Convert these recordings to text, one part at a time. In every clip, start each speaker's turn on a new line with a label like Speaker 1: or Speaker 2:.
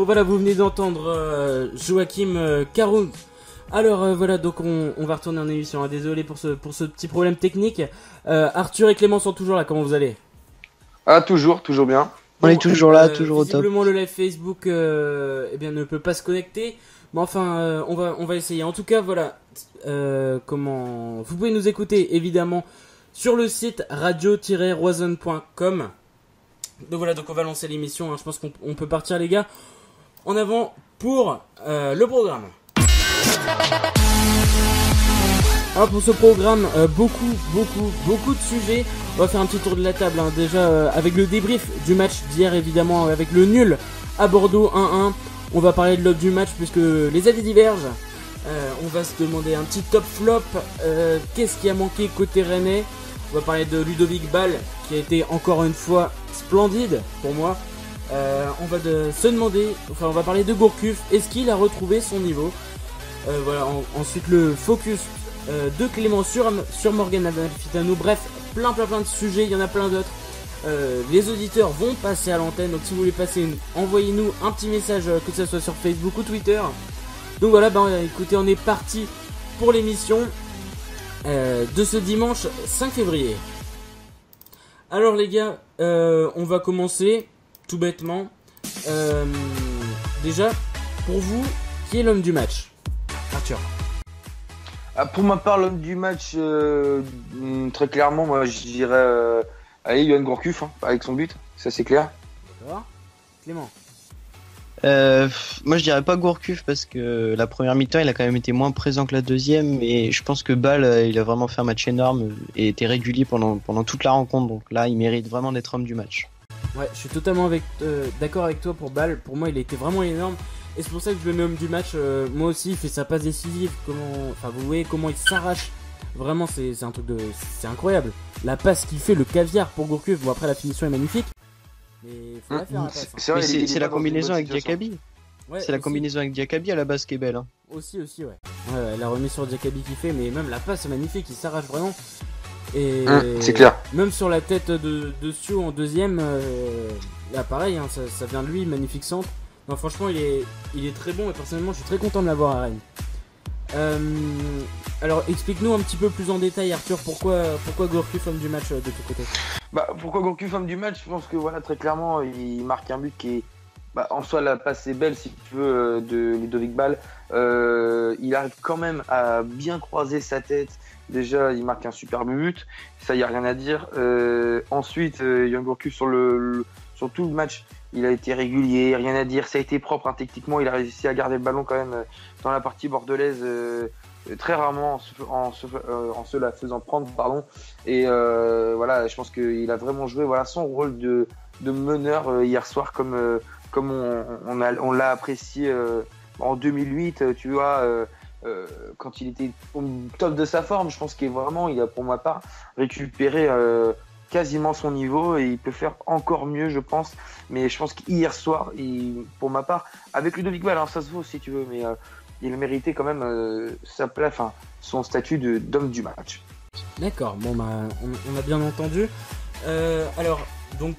Speaker 1: voilà, vous venez d'entendre Joachim Caroun. Alors voilà, donc on va retourner en émission. Hein. Désolé pour ce petit problème technique. Arthur et Clément sont toujours là. Comment vous allez?
Speaker 2: Ah, toujours bien.
Speaker 3: On est toujours là, toujours au top.
Speaker 1: Visiblement le live Facebook ne peut pas se connecter. Mais enfin, on va essayer. En tout cas, voilà. Comment vous pouvez nous écouter évidemment sur le site radio-roison.com. Donc voilà, donc on va lancer l'émission. Hein. Je pense qu'on peut partir, les gars. En avant pour le programme. Alors pour ce programme, beaucoup de sujets. On va faire un petit tour de la table, hein. Déjà avec le débrief du match d'hier, évidemment, avec le nul à Bordeaux 1-1. On va parler de l'autre du match puisque les avis divergent. On va se demander un petit top flop. Qu'est-ce qui a manqué côté rennais? On va parler de Ludovic Ball qui a été encore une fois splendide pour moi. On va parler de Gourcuff. Est-ce qu'il a retrouvé son niveau? Voilà. Ensuite le focus de Clément sur Morgan Amalfitano. Bref, plein de sujets, il y en a plein d'autres. Les auditeurs vont passer à l'antenne, donc si vous voulez passer, envoyez-nous un petit message, que ce soit sur Facebook ou Twitter. Donc voilà, écoutez, on est parti pour l'émission de ce dimanche 5 février. Alors les gars, on va commencer tout bêtement. Déjà, pour vous, qui est l'homme du match? Arthur.
Speaker 2: Pour ma part, l'homme du match, très clairement, moi je dirais Yoann Gourcuff, hein, avec son but, ça c'est clair.
Speaker 1: D'accord. Clément.
Speaker 3: Moi je dirais pas Gourcuff parce que la première mi-temps il a quand même été moins présent que la deuxième, et je pense que Ball il a vraiment fait un match énorme et était régulier pendant toute la rencontre, donc là il mérite vraiment d'être homme du match.
Speaker 1: Ouais, je suis totalement d'accord avec toi pour Ball. Pour moi il a été vraiment énorme et c'est pour ça que je le mets homme du match. Moi aussi, il fait sa passe décisive, vous voyez comment il s'arrache. Vraiment c'est un truc c'est incroyable. La passe qu'il fait, le caviar pour Gourcuff. Bon, après la finition est magnifique. Mais faut la faire, la passe.
Speaker 3: C'est la combinaison avec Diakaby.
Speaker 1: Ouais,
Speaker 3: c'est la combinaison avec Diakaby à la base qui est belle. Hein.
Speaker 1: Aussi, ouais. La remise sur Diakaby qui fait, mais même la passe est magnifique, il s'arrache vraiment. Et
Speaker 2: c'est clair.
Speaker 1: Même sur la tête de Sio en deuxième, là pareil, hein, ça vient de lui, magnifique centre. Non, franchement, il est très bon et personnellement, je suis très content de l'avoir à Rennes. Alors, explique-nous un petit peu plus en détail, Arthur, pourquoi Gourcuff homme du match de ton côté?
Speaker 2: Pourquoi Gourcuff homme du match? Je pense que voilà, très clairement, il marque un but qui est en soi, la passe est belle, si tu veux, de Ludovic Ball. Il arrive quand même à bien croiser sa tête. Déjà, il marque un superbe but, ça y a rien à dire. Ensuite, Yoann Gourcuff sur tout le match, il a été régulier, rien à dire. Ça a été propre, hein, techniquement, il a réussi à garder le ballon quand même dans la partie bordelaise, très rarement en se la faisant prendre, pardon. Et voilà, je pense qu'il a vraiment joué son rôle de meneur hier soir, comme on l'a apprécié en 2008, tu vois. Quand il était au top de sa forme, je pense qu'il a pour ma part récupéré quasiment son niveau et il peut faire encore mieux, je pense. Mais je pense qu'hier soir, pour ma part, avec Ludovic Ball, alors ça se vaut si tu veux, mais il a mérité quand même sa place, son statut d'homme du match.
Speaker 1: D'accord, bon on a bien entendu. Alors donc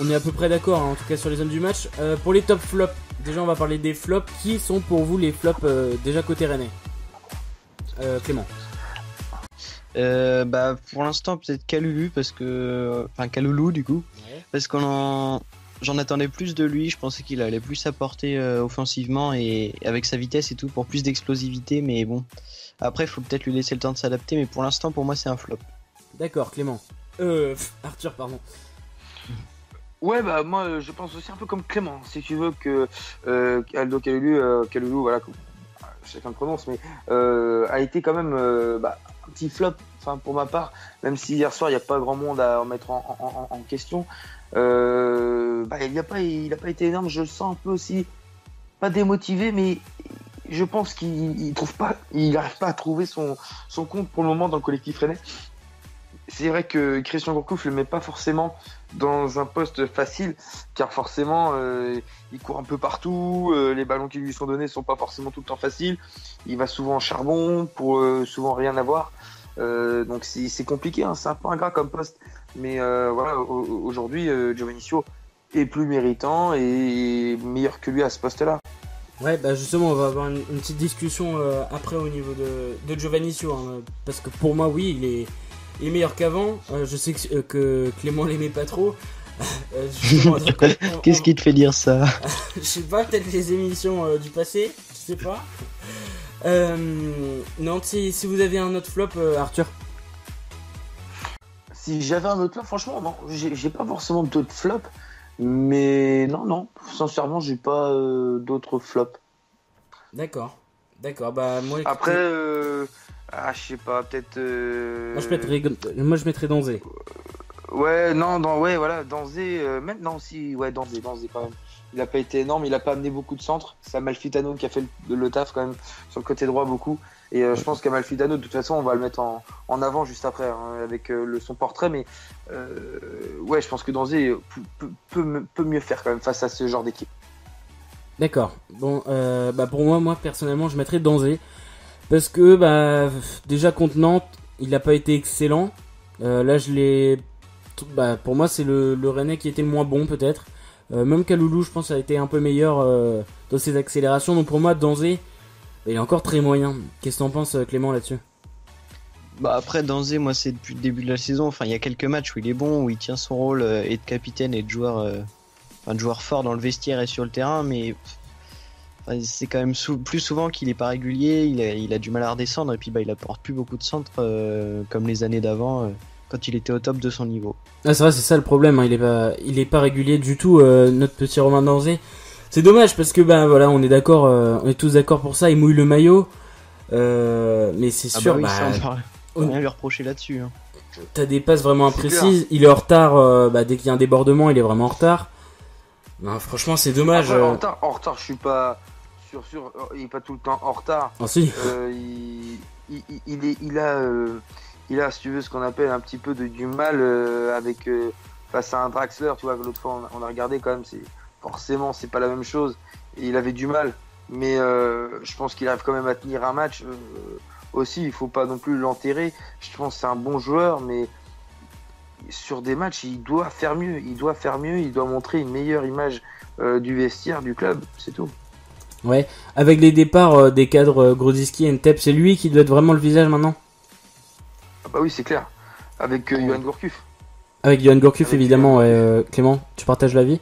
Speaker 1: on est à peu près d'accord, hein, en tout cas sur les hommes du match. Pour les top flops, déjà on va parler des flops. Qui sont pour vous les flops déjà côté rennais? Clément.
Speaker 3: Pour l'instant peut-être Kalulu Kaloulou du coup, ouais. Parce j'en attendais plus de lui. Je pensais qu'il allait plus apporter offensivement et avec sa vitesse et tout pour plus d'explosivité, mais bon, après il faut peut-être lui laisser le temps de s'adapter, mais pour l'instant pour moi c'est un flop.
Speaker 1: D'accord, Clément. Arthur, pardon.
Speaker 2: Ouais, moi je pense aussi un peu comme Clément, si tu veux, que Aldo Kaloulou, voilà, chacun le prononce, mais a été quand même un petit flop, pour ma part, même si hier soir il n'y a pas grand monde à en mettre en question. Il n'a pas été énorme, je le sens un peu aussi, pas démotivé, mais je pense qu'il n'arrive pas à trouver son compte pour le moment dans le collectif rennais. C'est vrai que Christian Gourcuff ne le met pas forcément dans un poste facile, car forcément il court un peu partout, les ballons qui lui sont donnés sont pas forcément tout le temps faciles, il va souvent en charbon pour souvent rien avoir, donc c'est compliqué, hein, c'est un peu ingrat comme poste, mais voilà, aujourd'hui Giovannicio est plus méritant et meilleur que lui à ce poste-là.
Speaker 1: Ouais, bah justement, on va avoir une petite discussion après au niveau de Giovannicio, hein, parce que pour moi, oui, il est meilleur qu'avant. Je sais que Clément l'aimait pas trop.
Speaker 3: Qu'est-ce qui te fait dire ça?
Speaker 1: Je sais pas, peut-être les émissions du passé, je sais pas. Non, si vous avez un autre flop, Arthur.
Speaker 2: Si j'avais un autre flop, franchement, non, j'ai pas forcément d'autres flops. Mais non, sincèrement, j'ai pas d'autres flops.
Speaker 1: D'accord, bah moi...
Speaker 2: Après, je sais pas, peut-être...
Speaker 1: Moi, je mettrais Danzé.
Speaker 2: Ouais, non, voilà, Danzé, maintenant aussi, ouais, Danzé quand même. Il a pas été énorme, il a pas amené beaucoup de centres. C'est Amalfitano qui a fait le taf quand même, sur le côté droit beaucoup. Et je pense qu'Amalfitano, de toute façon, on va le mettre en avant juste après, hein, avec son portrait. Mais ouais, je pense que Danzé peut mieux faire quand même face à ce genre d'équipe.
Speaker 1: D'accord. Bon, bah pour moi personnellement, je mettrais Danzé. Parce que, bah, déjà contre Nantes, il n'a pas été excellent. Là, pour moi, c'est le Rennais qui était le moins bon, peut-être. Même Kaloulou, je pense, a été un peu meilleur dans ses accélérations. Donc pour moi, Danzé, il est encore très moyen. Qu'est-ce que t'en penses, Clément, là-dessus?
Speaker 3: Bah après, Danzé, moi, c'est depuis le début de la saison. Enfin, il y a quelques matchs où il est bon, où il tient son rôle et de capitaine et de joueur fort dans le vestiaire et sur le terrain. Mais c'est quand même plus souvent qu'il est pas régulier. Il a du mal à redescendre et puis bah, il apporte plus beaucoup de centres comme les années d'avant. Quand il était au top de son niveau.
Speaker 1: Ah, c'est vrai, c'est ça le problème, hein. Il est pas régulier du tout, notre petit Romain Danzé. C'est dommage parce que voilà, on est tous d'accord pour ça. Il mouille le maillot, mais c'est sûr.
Speaker 3: On peut rien lui reprocher là-dessus. Hein.
Speaker 1: T'as des passes vraiment imprécises. Il est en retard. Dès qu'il y a un débordement, il est vraiment en retard. Non, franchement, c'est dommage.
Speaker 2: Après, en retard, je suis pas sûr. Il est pas tout le temps en retard.
Speaker 1: Ah si.
Speaker 2: Il a, si tu veux, ce qu'on appelle un petit peu du mal avec face à un Draxler, tu vois, l'autre fois on a regardé quand même, forcément c'est pas la même chose, et il avait du mal, mais je pense qu'il arrive quand même à tenir un match aussi, il faut pas non plus l'enterrer, je pense que c'est un bon joueur, mais sur des matchs il doit faire mieux, il doit montrer une meilleure image du vestiaire, du club, c'est tout.
Speaker 1: Ouais, avec les départs des cadres Grodziski et Ntep, c'est lui qui doit être vraiment le visage maintenant.
Speaker 2: Bah oui, c'est clair. Avec Johan Gourcuff.
Speaker 1: Avec Johan Gourcuff, évidemment. Clément, tu partages l'avis?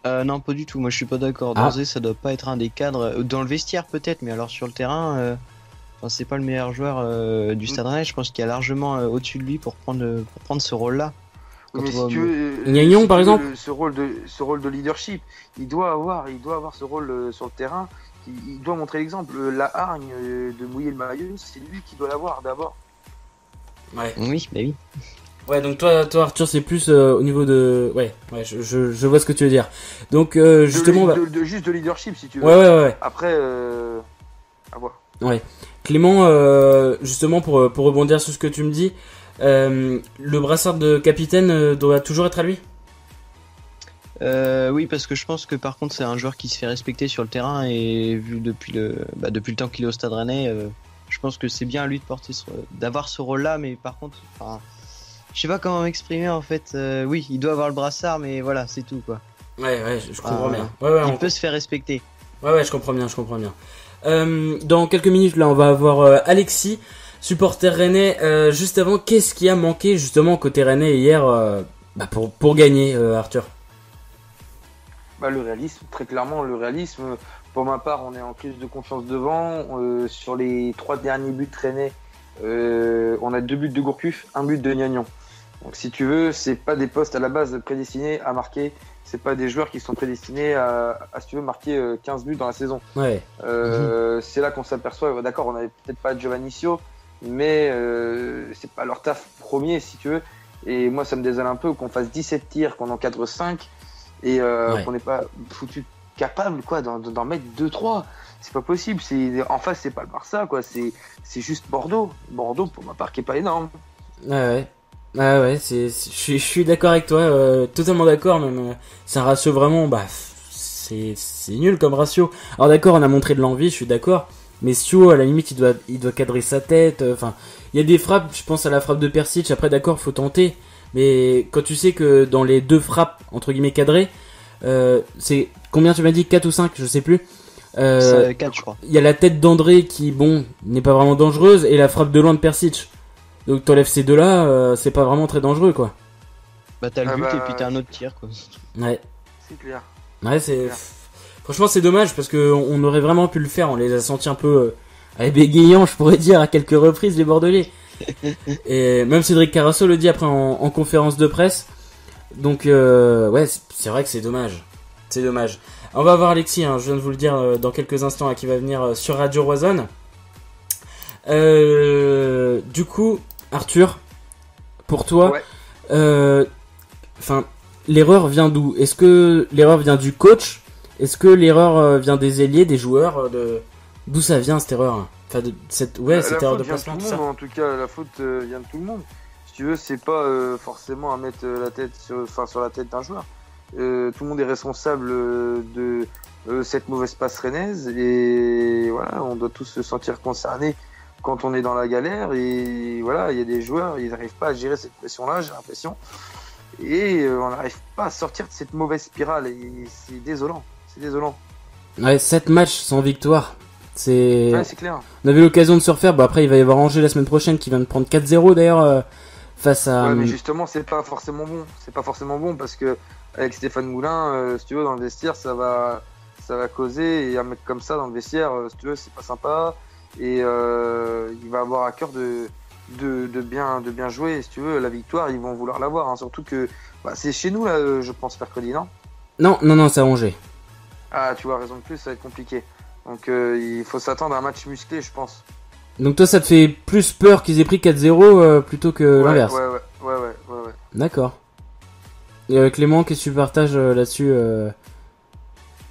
Speaker 3: Non, pas du tout. Moi, je suis pas d'accord. Danzé, ça doit pas être un des cadres. Dans le vestiaire, peut-être, mais alors sur le terrain, c'est pas le meilleur joueur du Stade Rennais. Je pense qu'il y a largement au-dessus de lui pour prendre ce rôle-là.
Speaker 2: Mais si tu veux,
Speaker 1: Gnagnon, par exemple,
Speaker 2: ce rôle de leadership, il doit avoir ce rôle sur le terrain. Il doit montrer l'exemple. La hargne de mouiller le maillot, c'est lui qui doit l'avoir d'abord.
Speaker 1: Ouais.
Speaker 3: Oui, bah oui.
Speaker 1: Ouais, donc toi Arthur, c'est plus au niveau de... Ouais, je vois ce que tu veux dire. Donc, justement...
Speaker 2: Juste de leadership, si tu veux.
Speaker 1: Ouais.
Speaker 2: Après, à voir.
Speaker 1: Ouais. Clément, justement, pour rebondir sur ce que tu me dis, le brassard de capitaine doit toujours être à lui?
Speaker 3: Oui, parce que je pense que par contre, c'est un joueur qui se fait respecter sur le terrain, et vu depuis le temps qu'il est au Stade Rennais... je pense que c'est bien à lui d'avoir ce rôle-là, mais par contre, je sais pas comment m'exprimer en fait. Oui, il doit avoir le brassard, mais voilà, c'est tout quoi.
Speaker 1: Ouais, je comprends bien.
Speaker 3: Il peut se faire respecter.
Speaker 1: Ouais, je comprends bien. Dans quelques minutes, là, on va avoir Alexis, supporter rennais. Juste avant, qu'est-ce qui a manqué justement côté rennais hier pour gagner, Arthur?
Speaker 2: Le réalisme, très clairement, le réalisme. Pour ma part, on est en crise de confiance devant. Sur les 3 derniers buts rennais, on a 2 buts de Gourcuff, 1 but de Gnagnon. Donc si tu veux, c'est pas des postes à la base prédestinés à marquer. C'est pas des joueurs qui sont prédestinés à si tu veux, marquer 15 buts dans la saison.
Speaker 1: Ouais.
Speaker 2: C'est là qu'on s'aperçoit, d'accord, on n'avait peut-être pas Giovannicio, mais c'est pas leur taf premier, si tu veux. Et moi, ça me désole un peu qu'on fasse 17 tirs, qu'on encadre 5 et qu'on n'est pas foutu capable d'en mettre 2-3. C'est pas possible. En face, c'est pas le Barça, quoi. C'est juste Bordeaux. Bordeaux, pour ma part, qui est pas énorme.
Speaker 1: Ouais. Je suis d'accord avec toi, totalement d'accord. Même, c'est un ratio vraiment, c'est nul comme ratio. Alors d'accord, on a montré de l'envie, je suis d'accord. Mais Sio, à la limite, il doit cadrer sa tête. Enfin, il y a des frappes. Je pense à la frappe de Persic. Après, d'accord, faut tenter. Mais quand tu sais que dans les 2 frappes entre guillemets cadrées, c'est combien tu m'as dit, 4 ou 5, je sais plus.
Speaker 3: 4 je crois.
Speaker 1: Il y a la tête d'André qui, bon, n'est pas vraiment dangereuse, et la frappe de loin de Persic. Donc t'enlèves ces deux-là, c'est pas vraiment très dangereux, quoi.
Speaker 3: Bah t'as le but et puis t'as un autre tir, quoi.
Speaker 1: Ouais.
Speaker 2: C'est clair.
Speaker 1: Ouais, franchement, c'est dommage parce que on aurait vraiment pu le faire. On les a sentis un peu bégayants, je pourrais dire, à quelques reprises, les Bordelais. Et même Cédric Carasso le dit après en conférence de presse. Donc, ouais, c'est vrai que c'est dommage. C'est dommage. On va voir Alexis, hein, je viens de vous le dire dans quelques instants, hein, qui va venir sur Radio Roison. Du coup, Arthur, pour toi, enfin, l'erreur vient d'où? Est-ce que l'erreur vient du coach? Est-ce que l'erreur vient des ailiers, des joueurs? D'où ça vient cette erreur? Enfin, cette erreur de placement, tout ça.
Speaker 2: En tout cas, la faute vient de tout le monde. Si tu veux, c'est pas forcément à mettre la tête sur la tête d'un joueur. Tout le monde est responsable de cette mauvaise passe rennaise et voilà, on doit tous se sentir concernés quand on est dans la galère et voilà, il y a des joueurs, ils n'arrivent pas à gérer cette pression-là, j'ai l'impression, et on n'arrive pas à sortir de cette mauvaise spirale et c'est désolant.
Speaker 1: Ouais, 7 matchs sans victoire.
Speaker 2: Ouais, c'est clair.
Speaker 1: On avait l'occasion de se refaire. Bah après, il va y avoir Angers la semaine prochaine qui vient de prendre 4-0 d'ailleurs face à.
Speaker 2: Ouais, mais justement, c'est pas forcément bon. C'est pas forcément bon parce que avec Stéphane Moulin, si tu veux, dans le vestiaire, ça va causer. Et un mec comme ça dans le vestiaire, si tu veux, c'est pas sympa. Et il va avoir à cœur de bien jouer. Si tu veux, la victoire, ils vont vouloir l'avoir. Hein. Surtout que c'est chez nous là, je pense mercredi, non?
Speaker 1: Non, c'est à Angers.
Speaker 2: Ah, tu vois, raison de plus, ça va être compliqué. Donc il faut s'attendre à un match musclé, je pense.
Speaker 1: Donc toi, ça te fait plus peur qu'ils aient pris 4-0 plutôt que l'inverse.
Speaker 2: Ouais.
Speaker 1: D'accord. Et Clément, qu'est-ce que tu partages là-dessus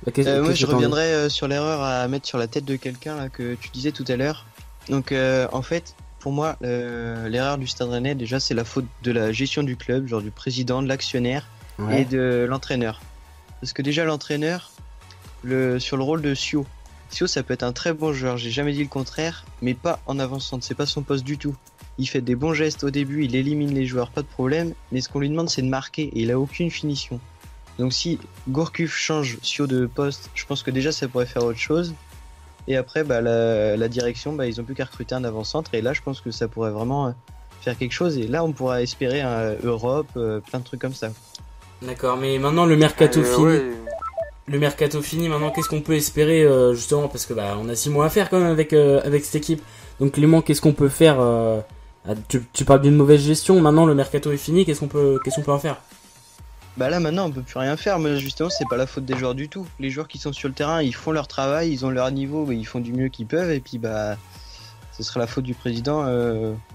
Speaker 3: moi, je reviendrai sur l'erreur à mettre sur la tête de quelqu'un là, que tu disais tout à l'heure. Donc en fait, pour moi, l'erreur du Stade Rennais, déjà, c'est la faute de la gestion du club, genre du président, de l'actionnaire et de l'entraîneur. Parce que déjà, l'entraîneur, sur le rôle de Sio, ça peut être un très bon joueur, j'ai jamais dit le contraire, mais pas en avançant, c'est pas son poste du tout. Il fait des bons gestes au début, il élimine les joueurs, pas de problème, mais ce qu'on lui demande c'est de marquer et il a aucune finition. Donc si Gourcuff change Sio de poste, je pense que déjà ça pourrait faire autre chose. Et après la direction, ils ont plus qu'à recruter un avant-centre et là je pense que ça pourrait vraiment faire quelque chose et là on pourra espérer un Europe, plein de trucs comme ça.
Speaker 1: D'accord, mais maintenant le mercato fini. Ouais. Le mercato fini, maintenant qu'est-ce qu'on peut espérer justement parce que on a 6 mois à faire quand même avec cette équipe. Donc Clément, qu'est-ce qu'on peut faire tu parles d'une mauvaise gestion, maintenant le mercato est fini, qu'est-ce qu'on peut en faire?
Speaker 3: Là maintenant on peut plus rien faire, mais justement c'est pas la faute des joueurs du tout. Les joueurs qui sont sur le terrain, ils font leur travail, ils ont leur niveau, ils font du mieux qu'ils peuvent et puis ce sera la faute du président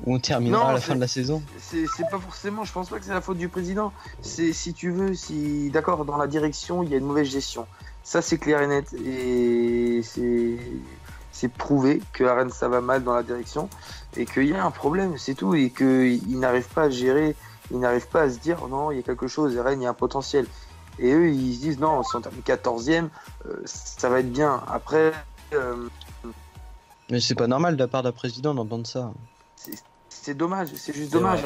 Speaker 3: où on terminera à la fin de la saison.
Speaker 2: C'est pas forcément, je pense pas que c'est la faute du président. C'est si tu veux, d'accord, dans la direction il y a une mauvaise gestion. Ça c'est clair et net et c'est prouvé que à Rennes ça va mal dans la direction et qu'il y a un problème, c'est tout, et qu'ils n'arrivent pas à gérer, ils n'arrivent pas à se dire non, il y a quelque chose, et Rennes il y a un potentiel. Et eux ils se disent non, si on termine 14e, ça va être bien. Après.
Speaker 3: Mais c'est pas normal de la part d'un président d'entendre ça.
Speaker 2: C'est dommage, c'est juste dommage.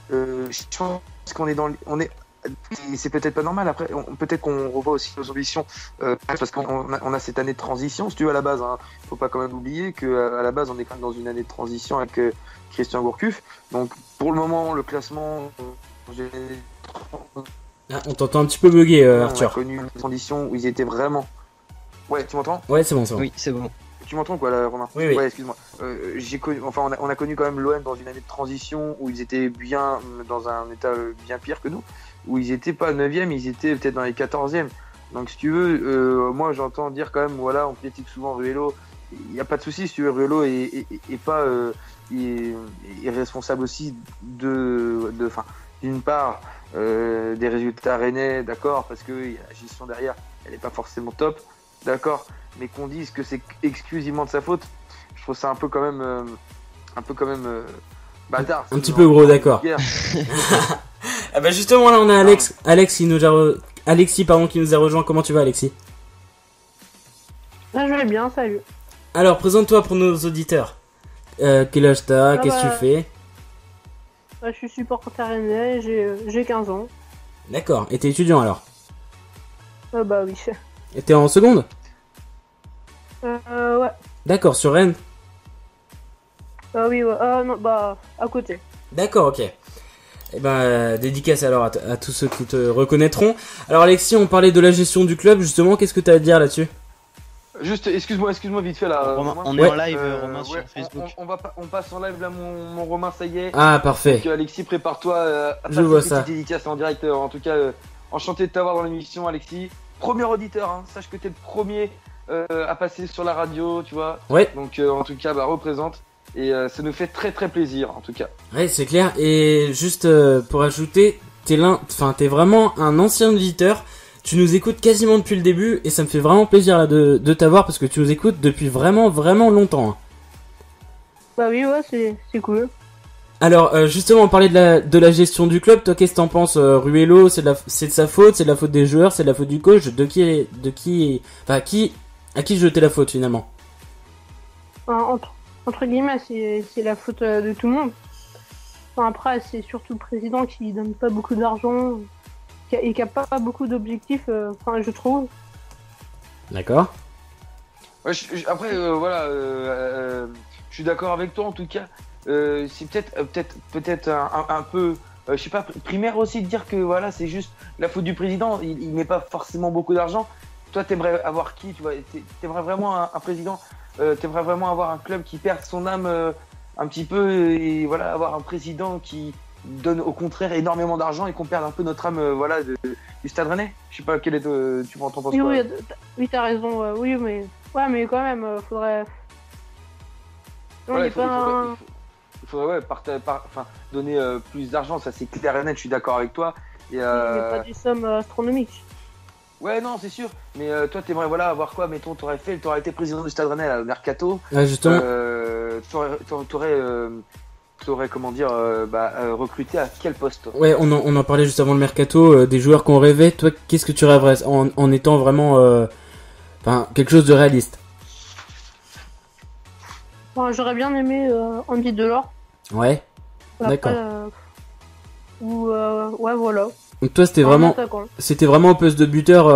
Speaker 2: Je pense qu'on est c'est peut-être pas normal. Après, peut-être qu'on revoit aussi nos ambitions parce qu'on a cette année de transition. Si tu veux, à la base, faut pas quand même oublier que à la base, on est quand même dans une année de transition avec Christian Gourcuff. Donc, pour le moment, le classement.
Speaker 1: On t'entend un petit peu bugger, Arthur.
Speaker 2: On a connu une transition où ils étaient vraiment. Ouais, tu m'entends?
Speaker 1: Ouais, c'est bon.
Speaker 3: Oui, c'est bon.
Speaker 2: Tu m'entends quoi là, Romain?
Speaker 1: Oui.
Speaker 2: Ouais, excuse-moi. On a connu quand même l'OM dans une année de transition où ils étaient bien dans un état bien pire que nous, où ils étaient pas 9e, ils étaient peut-être dans les 14e. Donc si tu veux, moi j'entends dire quand même, voilà, on critique souvent Ruello. Il n'y a pas de souci, si tu veux, Ruello est responsable aussi d'une part des résultats rennais, d'accord, parce que la gestion derrière, elle n'est pas forcément top. D'accord, mais qu'on dise que c'est exclusivement de sa faute, je trouve ça un peu quand même bâtard.
Speaker 1: Un petit peu gros, d'accord. Justement là on a Alexis qui nous a rejoint. Comment tu vas, Alexis?
Speaker 4: Je vais bien, salut.
Speaker 1: Alors présente-toi pour nos auditeurs. Quel âge t'as? Qu'est-ce que tu fais?
Speaker 4: Je suis supporter rennais, j'ai 15 ans.
Speaker 1: D'accord, et t'es étudiant alors?
Speaker 4: Bah oui.
Speaker 1: Et t'es en seconde?
Speaker 4: Ouais.
Speaker 1: D'accord, sur Rennes?
Speaker 4: Oui, ouais. Non, bah, à côté.
Speaker 1: D'accord, ok. Eh ben, dédicace alors à tous ceux qui te reconnaîtront. Alors Alexis, on parlait de la gestion du club, justement, qu'est-ce que t'as à dire là-dessus?
Speaker 2: Juste, excuse-moi vite fait là.
Speaker 3: Romain,
Speaker 2: Romain.
Speaker 3: on
Speaker 1: Ouais.
Speaker 3: est en live, Romain,
Speaker 2: Ouais,
Speaker 3: sur Facebook.
Speaker 2: on passe en live là, mon Romain, ça y est.
Speaker 1: Ah, parfait.
Speaker 2: Donc, Alexis, prépare-toi à
Speaker 1: Je
Speaker 2: faire
Speaker 1: vois
Speaker 2: cette
Speaker 1: ça.
Speaker 2: petite dédicace en direct. En tout cas, enchanté de t'avoir dans l'émission, Alexis. Premier auditeur, hein. Sache que t'es le premier à passer sur la radio, tu vois.
Speaker 1: Ouais,
Speaker 2: Donc, en tout cas, bah, représente. Et ça nous fait très très plaisir, en tout cas.
Speaker 1: ouais, c'est clair. Et juste pour ajouter, t'es vraiment un ancien auditeur. Tu nous écoutes quasiment depuis le début et ça me fait vraiment plaisir là, de t'avoir parce que tu nous écoutes depuis vraiment vraiment longtemps. Hein.
Speaker 4: Bah oui, ouais, c'est cool.
Speaker 1: Alors justement, on parlait de la gestion du club. Toi, qu'est-ce que t'en penses? Ruello, c'est de sa faute, c'est de la faute des joueurs, c'est de la faute du coach. À qui jeter la faute finalement?
Speaker 4: Enfin, entre guillemets, c'est la faute de tout le monde. Enfin, après, c'est surtout le président qui donne pas beaucoup d'argent et qui a pas beaucoup d'objectifs, enfin, je trouve.
Speaker 1: D'accord.
Speaker 2: Ouais, après, voilà, je suis d'accord avec toi en tout cas. C'est peut-être un peu, je sais pas, primaire aussi de dire que voilà, c'est juste la faute du président. Il met pas forcément beaucoup d'argent. Toi, t'aimerais avoir qui? Tu vois, t'aimerais vraiment un président. T'aimerais vraiment avoir un club qui perd son âme un petit peu et voilà, avoir un président qui donne au contraire énormément d'argent et qu'on perde un peu notre âme, voilà, du Stade Rennais. Je sais pas quel est, tu m'entends pas.
Speaker 4: Oui, oui, t'as raison. Oui, mais ouais, mais quand même, faudrait. Non,
Speaker 2: Voilà,
Speaker 4: il est pas.
Speaker 2: il faudrait enfin, donner plus d'argent, ça c'est clair et net, je suis d'accord avec toi. Et,
Speaker 4: Il n'y a pas des sommes astronomiques.
Speaker 2: ouais, non, c'est sûr. Mais toi, t'aimerais voilà, avoir quoi? Mettons, t'aurais été président du Stade Rennais à Mercato.
Speaker 1: Ouais, justement.
Speaker 2: T'aurais comment dire, recruté à quel poste toi?
Speaker 1: Ouais, on en parlait juste avant le mercato, des joueurs qu'on rêvait. Toi, qu'est-ce que tu rêverais en étant vraiment, quelque chose de réaliste?
Speaker 4: Enfin, j'aurais bien aimé Andy Delors.
Speaker 1: Ouais.
Speaker 4: Après,
Speaker 1: D'accord.
Speaker 4: ouais, voilà.
Speaker 1: Donc toi, c'était
Speaker 4: Un
Speaker 1: vraiment
Speaker 4: attaquant.
Speaker 1: au poste de buteur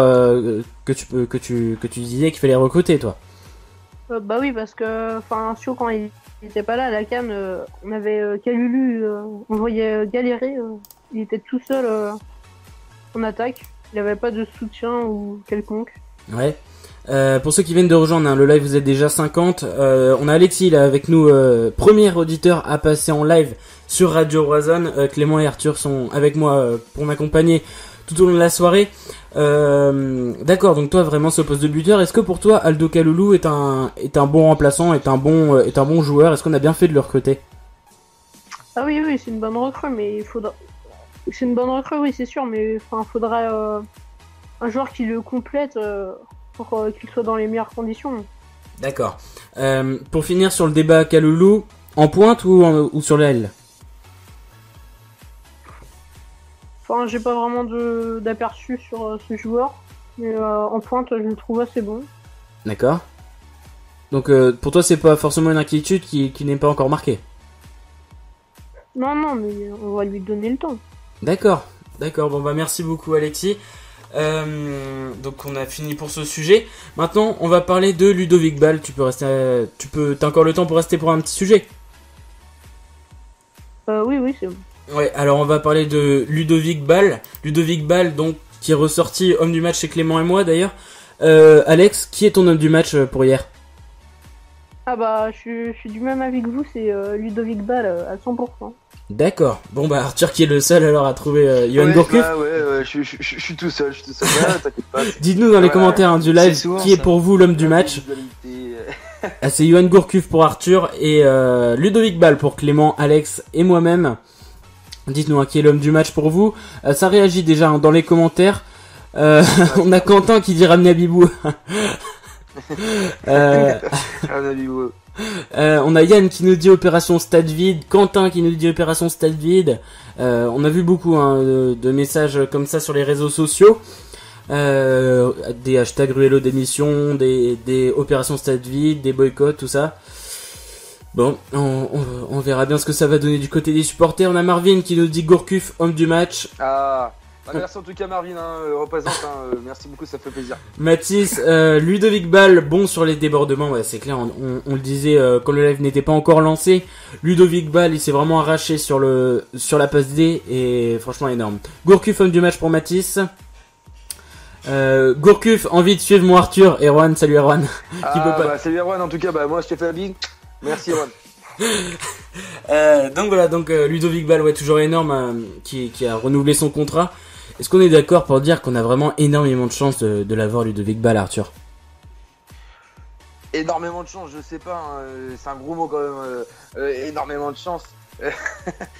Speaker 1: que tu disais qu'il fallait recruter, toi.
Speaker 4: Bah oui, parce que, enfin, Sio, quand il était pas là à la CAN, on avait Kalulu, on voyait galérer. Il était tout seul en attaque. Il avait pas de soutien ou quelconque.
Speaker 1: Ouais. Pour ceux qui viennent de rejoindre hein, le live, vous êtes déjà 50. On a Alexis là avec nous, premier auditeur à passer en live sur Radio Roison. Clément et Arthur sont avec moi pour m'accompagner tout au long de la soirée. D'accord, donc toi vraiment ce poste de buteur, est-ce que pour toi Aldo Kalulu est un bon remplaçant, est un bon joueur? Est-ce qu'on a bien fait de le recruter?
Speaker 4: Ah oui, oui, c'est une bonne recrue, mais il faudra. C'est une bonne recrue, oui, c'est sûr, mais enfin, faudrait un joueur qui le complète pour qu'il soit dans les meilleures conditions.
Speaker 1: D'accord. Pour finir sur le débat Kalulu, en pointe ou sur l'aile?
Speaker 4: Enfin, j'ai pas vraiment d'aperçu sur ce joueur, mais en pointe, je le trouve assez bon.
Speaker 1: D'accord. Donc pour toi, c'est pas forcément une inquiétude qui n'est pas encore marquée.
Speaker 4: Non, non, mais on va lui donner le temps.
Speaker 1: D'accord. Bon bah merci beaucoup Alexis. Donc on a fini pour ce sujet. Maintenant, on va parler de Ludovic Ball. T'as encore le temps pour rester pour un petit sujet.
Speaker 4: Oui, c'est bon.
Speaker 1: Ouais, alors on va parler de Ludovic Ball. Ludovic Ball, donc, qui est ressorti homme du match chez Clément et moi d'ailleurs. Alex, qui est ton homme du match pour hier?
Speaker 4: Ah bah, je suis du même avis que vous, c'est Ludovic Ball à 100%.
Speaker 1: D'accord. Bon bah Arthur qui est le seul alors à trouver Johan Gourcuff.
Speaker 2: Ouais, je suis tout seul, Ouais, t'inquiète pas.
Speaker 1: Dites-nous dans les commentaires du live
Speaker 3: c'est souvent
Speaker 1: qui est
Speaker 3: ça.
Speaker 1: pour vous l'homme du match. Ah, c'est Johan Gourcuff pour Arthur et Ludovic Ball pour Clément, Alex et moi-même. Dites-nous qui est l'homme du match pour vous. Ça réagit déjà hein, dans les commentaires. On a Quentin qui dit ramener Abibou. On a Yann qui nous dit opération stade vide, Quentin qui nous dit opération stade vide. On a vu beaucoup hein, de messages comme ça sur les réseaux sociaux. Des hashtags Ruello d'émission, des opérations stade vide, des boycotts, tout ça. Bon, on verra bien ce que ça va donner du côté des supporters. On a Marvin qui nous dit Gourcuff, homme du match.
Speaker 2: Ah, merci en tout cas Marvin, représente, merci beaucoup, ça fait plaisir.
Speaker 1: Mathis, Ludovic Ball, bon sur les débordements, ouais, c'est clair, on le disait quand le live n'était pas encore lancé. Ludovic Ball, il s'est vraiment arraché sur la passe D et franchement énorme. Gourcuff, homme du match pour Mathis. Gourcuff, envie de suivre mon Arthur. Erwan, salut Erwan.
Speaker 2: Salut Erwan, en tout cas, moi je te fais la big. Merci Erwan.
Speaker 1: Donc voilà, Ludovic Ball, ouais, toujours énorme, qui a renouvelé son contrat. Est-ce qu'on est d'accord pour dire qu'on a vraiment énormément de chance de l'avoir, Ludovic Ball, Arthur?
Speaker 2: Énormément de chance, je sais pas, c'est un gros mot quand même, énormément de chance.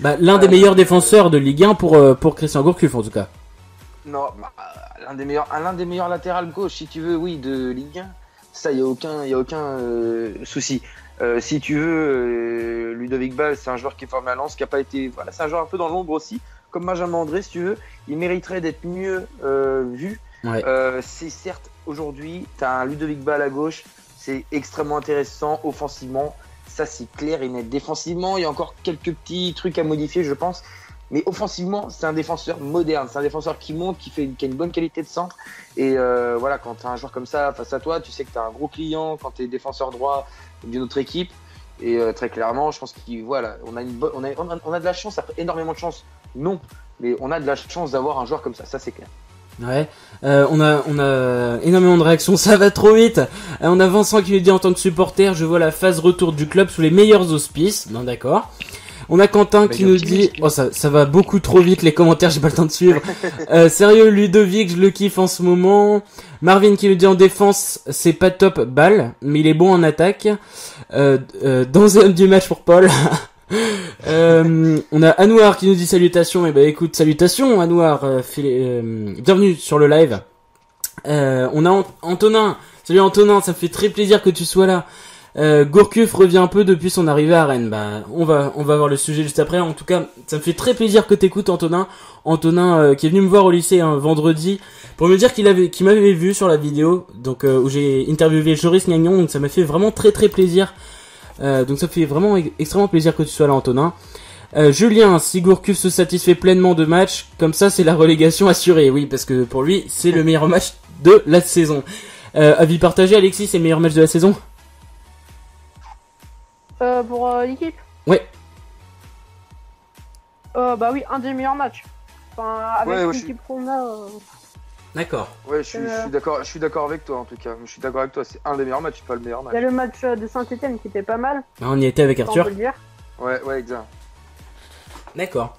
Speaker 1: L'un des meilleurs défenseurs de Ligue 1 pour Christian Gourcuff en tout cas.
Speaker 2: Non, l'un des meilleurs latéral gauche, si tu veux, oui, de Ligue 1. Ça, y a aucun souci. Si tu veux, Ludovic Ball, c'est un joueur qui est formé à Lens, qui a pas été, voilà, c'est un joueur un peu dans l'ombre aussi, comme Benjamin André, si tu veux. Il mériterait d'être mieux vu.
Speaker 1: Ouais.
Speaker 2: C'est certes aujourd'hui, t'as un Ludovic Ball à gauche, c'est extrêmement intéressant offensivement. Ça, c'est clair et net. Défensivement, il y a encore quelques petits trucs à modifier, je pense. Mais offensivement, c'est un défenseur moderne. C'est un défenseur qui monte, qui a une bonne qualité de centre. Et voilà, quand tu as un joueur comme ça face à toi, tu sais que tu as un gros client quand tu es défenseur droit d'une autre équipe. Et très clairement, je pense voilà, on a de la chance, après énormément de chance. Non, mais on a de la chance d'avoir un joueur comme ça c'est clair.
Speaker 1: Ouais, on a énormément de réactions, ça va trop vite. On a Vincent qui nous dit en tant que supporter, je vois la phase retour du club sous les meilleurs auspices. Non, d'accord. On a Quentin qui nous dit, ça va beaucoup trop vite les commentaires, j'ai pas le temps de suivre. Sérieux, Ludovic, je le kiffe en ce moment. Marvin qui nous dit en défense, c'est pas top Ball, mais il est bon en attaque. Dans un du match pour Paul. On a Anouar qui nous dit salutations. Et écoute, salutations Anouar, bienvenue sur le live. On a Antonin. Salut Antonin, ça me fait très plaisir que tu sois là. Gourcuff revient un peu depuis son arrivée à Rennes. On va voir le sujet juste après. En tout cas, ça me fait très plaisir que t'écoutes Antonin. Antonin qui est venu me voir au lycée vendredi pour me dire qu'il m'avait vu sur la vidéo, donc où j'ai interviewé Joris Gagnon. Donc ça m'a fait vraiment très très plaisir. Donc ça fait vraiment extrêmement plaisir que tu sois là Antonin. Julien, si Gourcuff se satisfait pleinement de match, comme ça c'est la relégation assurée. Oui, parce que pour lui c'est le meilleur match de la saison. Avis partagé Alexis, c'est le meilleur match de la saison?
Speaker 4: Pour l'équipe?
Speaker 1: Ouais.
Speaker 4: Oui, un des meilleurs matchs. Enfin, avec l'équipe qu'on a.
Speaker 1: D'accord.
Speaker 2: Ouais, je suis d'accord avec toi en tout cas. Je suis d'accord avec toi, c'est un des meilleurs matchs, pas le meilleur match.
Speaker 4: Il y a le match de Saint-Etienne qui était pas mal.
Speaker 1: On y était avec Arthur.
Speaker 4: On peut le dire.
Speaker 2: Ouais, exact.
Speaker 1: D'accord.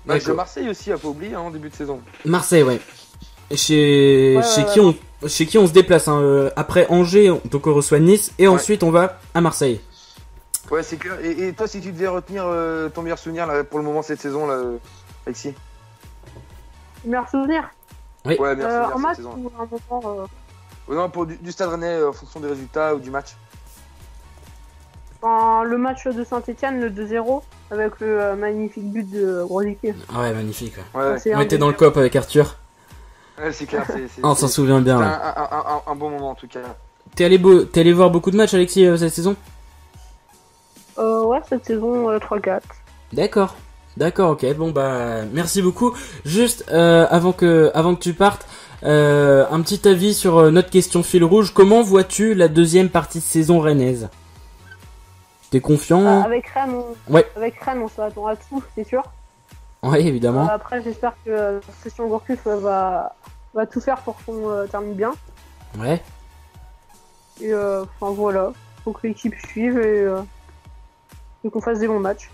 Speaker 2: Match de Marseille aussi, à pas oublier, en début de saison.
Speaker 1: Marseille, ouais. Chez qui on se déplace après Angers, donc on reçoit Nice et ensuite on va à Marseille.
Speaker 2: Ouais, c'est clair. Et toi, si tu devais retenir ton meilleur souvenir là, pour le moment cette saison, là, Alexis?
Speaker 4: Meilleur souvenir?
Speaker 1: Oui.
Speaker 2: Ouais, meilleur souvenir
Speaker 4: en match
Speaker 2: cette saison.
Speaker 4: ou un moment
Speaker 2: Non, pour du Stade Rennais, en fonction des résultats ou du match.
Speaker 4: Le match de Saint-Etienne, le 2-0, avec le magnifique but de Grosicki.
Speaker 1: Ah ouais, magnifique.
Speaker 2: Ouais.
Speaker 1: On était dans le coop avec Arthur.
Speaker 2: Ouais, c'est clair.
Speaker 1: On s'en souvient bien.
Speaker 2: C'est un bon moment en tout cas.
Speaker 1: T'es allé voir beaucoup de matchs, Alexis, cette saison?
Speaker 4: Ouais, cette saison 3-4.
Speaker 1: D'accord, ok. Bon merci beaucoup. Juste avant que tu partes, un petit avis sur notre question fil rouge. Comment vois-tu la deuxième partie de saison rennaise? T'es confiant?
Speaker 4: Avec Rennes, on s'attend à tout, c'est sûr.
Speaker 1: Ouais, évidemment.
Speaker 4: Après, j'espère que Christian Gourcuff va tout faire pour qu'on termine bien.
Speaker 1: Ouais.
Speaker 4: Et voilà, faut que l'équipe suive et qu'on fasse des bons matchs.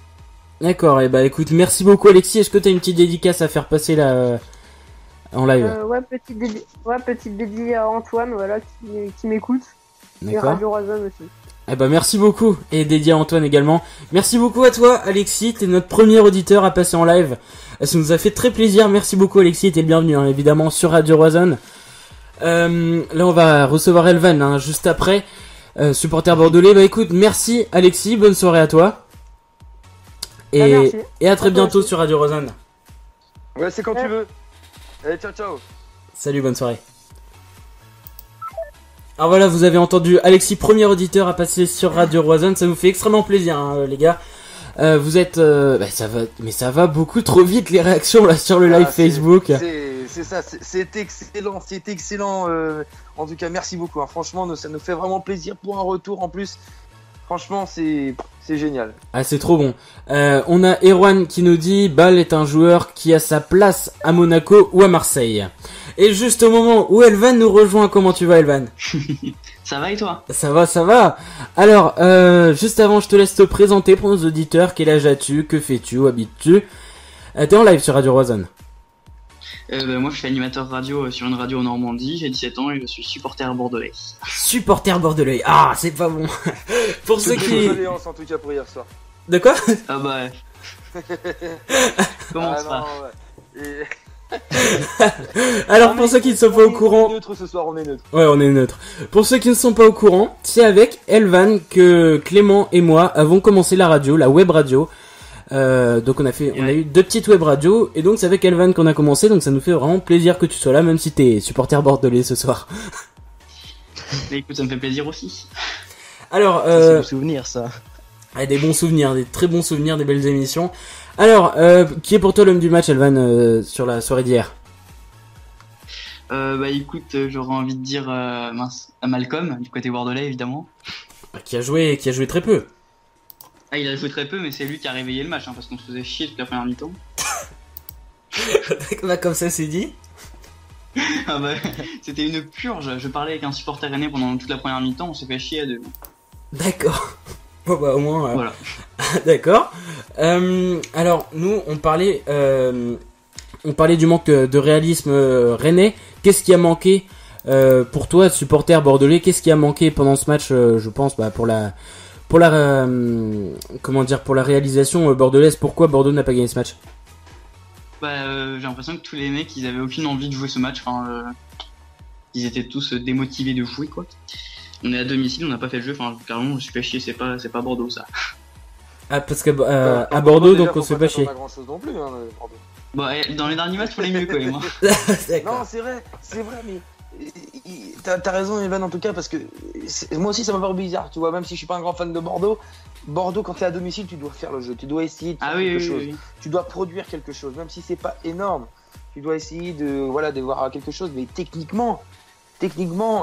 Speaker 1: D'accord, et écoute, merci beaucoup Alexis. Est-ce que t'as une petite dédicace à faire passer là en live?
Speaker 4: Petite dédicace à Antoine, voilà, qui m'écoute. Et
Speaker 1: D'accord.
Speaker 4: Radio Roison aussi.
Speaker 1: Merci beaucoup, et dédié à Antoine également. Merci beaucoup à toi Alexis, t'es notre premier auditeur à passer en live. Ça nous a fait très plaisir, merci beaucoup Alexis, t'es le bienvenu évidemment sur Radio Roison. Là on va recevoir Elvan juste après. Supporter bordelais, écoute, merci Alexis, bonne soirée à toi.
Speaker 4: Merci.
Speaker 1: Et à très bientôt sur Radio Roison.
Speaker 2: Ouais, c'est quand tu veux. Allez, ciao.
Speaker 1: Salut, bonne soirée. Alors voilà, vous avez entendu Alexis, premier auditeur à passer sur Radio Roison, ça nous fait extrêmement plaisir les gars. Vous êtes, ça va beaucoup trop vite les réactions là sur le live Facebook.
Speaker 2: C'est ça, c'est excellent. En tout cas, merci beaucoup. Hein. Franchement, ça nous fait vraiment plaisir pour un retour en plus. Franchement, c'est génial.
Speaker 1: Ah, c'est trop bon. On a Erwan qui nous dit Ball est un joueur qui a sa place à Monaco ou à Marseille. Et juste au moment où Elvan nous rejoint, comment tu vas, Elvan?
Speaker 5: Ça va et toi?
Speaker 1: Ça va. Alors, juste avant, je te laisse te présenter pour nos auditeurs. Quel âge as-tu? Que fais-tu? Où habites-tu? T'es en live sur Radio Roison.
Speaker 5: Moi, je suis animateur radio sur une radio en Normandie. J'ai 17 ans et je suis supporter bordelais.
Speaker 1: Supporter bordelais. Ah, c'est pas bon. Pour ceux qui...
Speaker 2: en tout cas pour hier soir.
Speaker 1: De quoi?
Speaker 5: Ah bah... Comment ça?
Speaker 1: Alors pour ceux qui ne sont pas au courant,
Speaker 2: on est neutre ce soir, on est neutre.
Speaker 1: Ouais, on est neutre. Pour ceux qui ne sont pas au courant, c'est avec Elvan que Clément et moi avons commencé la radio, la web radio. Donc on a eu 2 petites web radios et donc c'est avec Elvan qu'on a commencé, donc ça nous fait vraiment plaisir que tu sois là, même si t'es supporter bordelais ce soir.
Speaker 5: Mais écoute, ça me fait plaisir aussi.
Speaker 1: Alors,
Speaker 3: c'est des souvenirs ça.
Speaker 1: Des bons souvenirs, des très bons souvenirs, des belles émissions. Alors, qui est pour toi l'homme du match, Elvan, sur la soirée d'hier?
Speaker 5: Écoute, j'aurais envie de dire à Malcolm, du côté bordelais évidemment.
Speaker 1: Qui a joué très peu.
Speaker 5: Ah, il a joué très peu, mais c'est lui qui a réveillé le match, hein, parce qu'on se faisait chier toute la première mi-temps.
Speaker 1: Comme ça c'est dit.
Speaker 5: Ah bah, c'était une purge. Je parlais avec un supporter rennais pendant toute la première mi-temps, on s'est fait chier à deux.
Speaker 1: D'accord. Bon bah au moins.
Speaker 5: Voilà.
Speaker 1: D'accord. Alors nous on parlait du manque de réalisme rennais. Qu'est-ce qui a manqué pour toi, supporter bordelais? Qu'est-ce qui a manqué pendant ce match? Je pense pour la réalisation bordelaise. Pourquoi Bordeaux n'a pas gagné ce match?
Speaker 5: J'ai l'impression que tous les mecs ils avaient aucune envie de jouer ce match. Ils étaient tous démotivés de fou quoi. On est à domicile, on n'a pas fait le jeu, carrément, je me suis fait chier, c'est pas Bordeaux ça.
Speaker 1: Ah, parce qu'à à Bordeaux, donc on se fait pas chier.
Speaker 2: Pas grand chose non plus, hein, Bordeaux.
Speaker 5: Bah, dans les derniers matchs, faut les mieux quand même. Hein.
Speaker 2: Non, c'est vrai, mais t'as raison, Evan, en tout cas, parce que moi aussi ça m'a paru bizarre, tu vois, même si je suis pas un grand fan de Bordeaux, quand t'es à domicile, tu dois faire le jeu, tu dois essayer de faire quelque chose, tu dois produire quelque chose, même si c'est pas énorme, tu dois essayer de voir quelque chose, mais techniquement,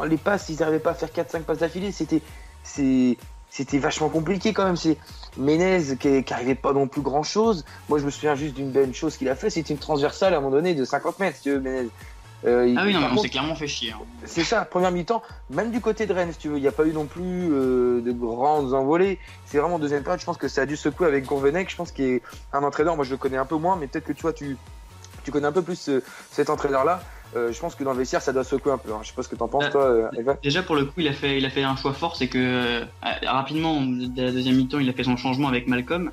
Speaker 2: les passes, ils n'arrivaient pas à faire 4-5 passes d'affilée, c'était vachement compliqué quand même. C'est Menez qui arrivait pas non plus grand chose. Moi, je me souviens juste d'une belle chose qu'il a fait, c'était une transversale à un moment donné de 50 mètres, si tu veux, Menez.
Speaker 5: On s'est clairement fait chier. Hein.
Speaker 2: C'est ça, première mi-temps, même du côté de Rennes, si tu veux, il n'y a pas eu non plus de grandes envolées. C'est vraiment deuxième période, je pense que ça a dû secouer avec Gourvenec, je pense qu'il est un entraîneur, moi je le connais un peu moins, mais peut-être que tu connais un peu plus cet entraîneur-là. Je pense que dans le vestiaire ça doit secouer un peu. Hein. Je sais pas ce que t'en penses toi, Eva.
Speaker 5: Déjà pour le coup il a fait un choix fort, c'est que rapidement dès la deuxième mi-temps il a fait son changement avec Malcolm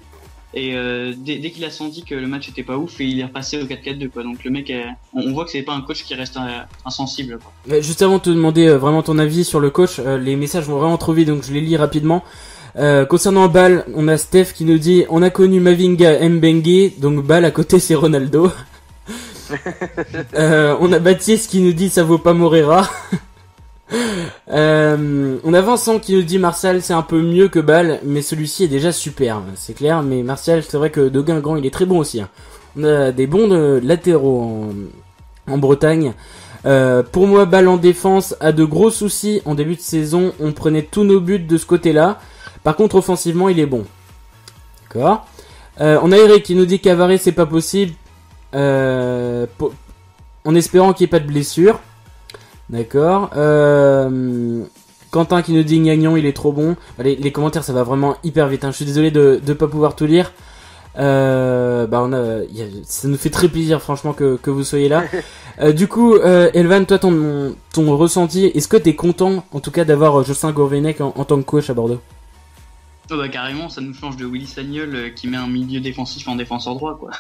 Speaker 5: et dès qu'il a senti que le match était pas ouf et il est repassé au 4-4-2 quoi. Donc le mec on voit que c'est pas un coach qui reste insensible quoi.
Speaker 1: Juste avant de te demander vraiment ton avis sur le coach, les messages vont vraiment trop vite donc je les lis rapidement. Concernant Ball, on a Steph qui nous dit on a connu Mavinga Mbengue, donc Ball à côté c'est Ronaldo. On a Baptiste qui nous dit ça vaut pas Morera. On a Vincent qui nous dit Martial c'est un peu mieux que Ball, mais celui-ci est déjà super, c'est clair. Mais Martial, c'est vrai que de Guingamp il est très bon aussi. Hein. On a des bons latéraux en Bretagne. Pour moi, Ball en défense a de gros soucis. En début de saison, on prenait tous nos buts de ce côté-là. Par contre, offensivement, il est bon. D'accord. On a Eric qui nous dit qu'Avaré c'est pas possible. En espérant qu'il n'y ait pas de blessure. D'accord. Quentin qui nous dit Gnagnon il est trop bon. Les commentaires ça va vraiment hyper vite hein. Je suis désolé de pas pouvoir tout lire. Ça nous fait très plaisir franchement que vous soyez là. Du coup Elvan, toi ton ressenti, est-ce que t'es content en tout cas d'avoir Jocelyn Gourvenec en tant que coach à Bordeaux?
Speaker 5: Carrément, ça nous change de Willy Sagnol qui met un milieu défensif en défenseur droit quoi.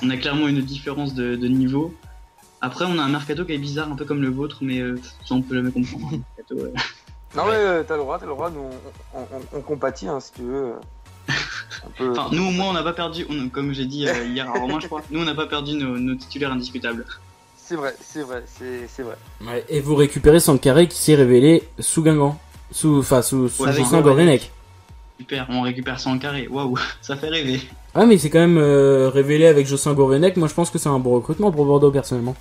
Speaker 5: On a clairement une différence de niveau. Après, on a un mercato qui est bizarre, un peu comme le vôtre, mais ça on peut jamais comprendre.
Speaker 2: Non mais t'as le droit, nous on compatit hein, si tu veux.
Speaker 5: Enfin, nous au moins on n'a pas perdu, comme j'ai dit hier à Romain je crois, nous on n'a pas perdu nos titulaires indiscutables.
Speaker 2: C'est vrai.
Speaker 1: Ouais, et vous récupérez Sankaré qui s'est révélé sous Guingamp, sous Jocelyn Gourvenec.
Speaker 5: Super, on récupère ça en carré. Waouh, ça fait rêver.
Speaker 1: Ah, mais c'est quand même révélé avec Jocelyn Gourvenec. Moi, je pense que c'est un bon recrutement pour Bordeaux, personnellement.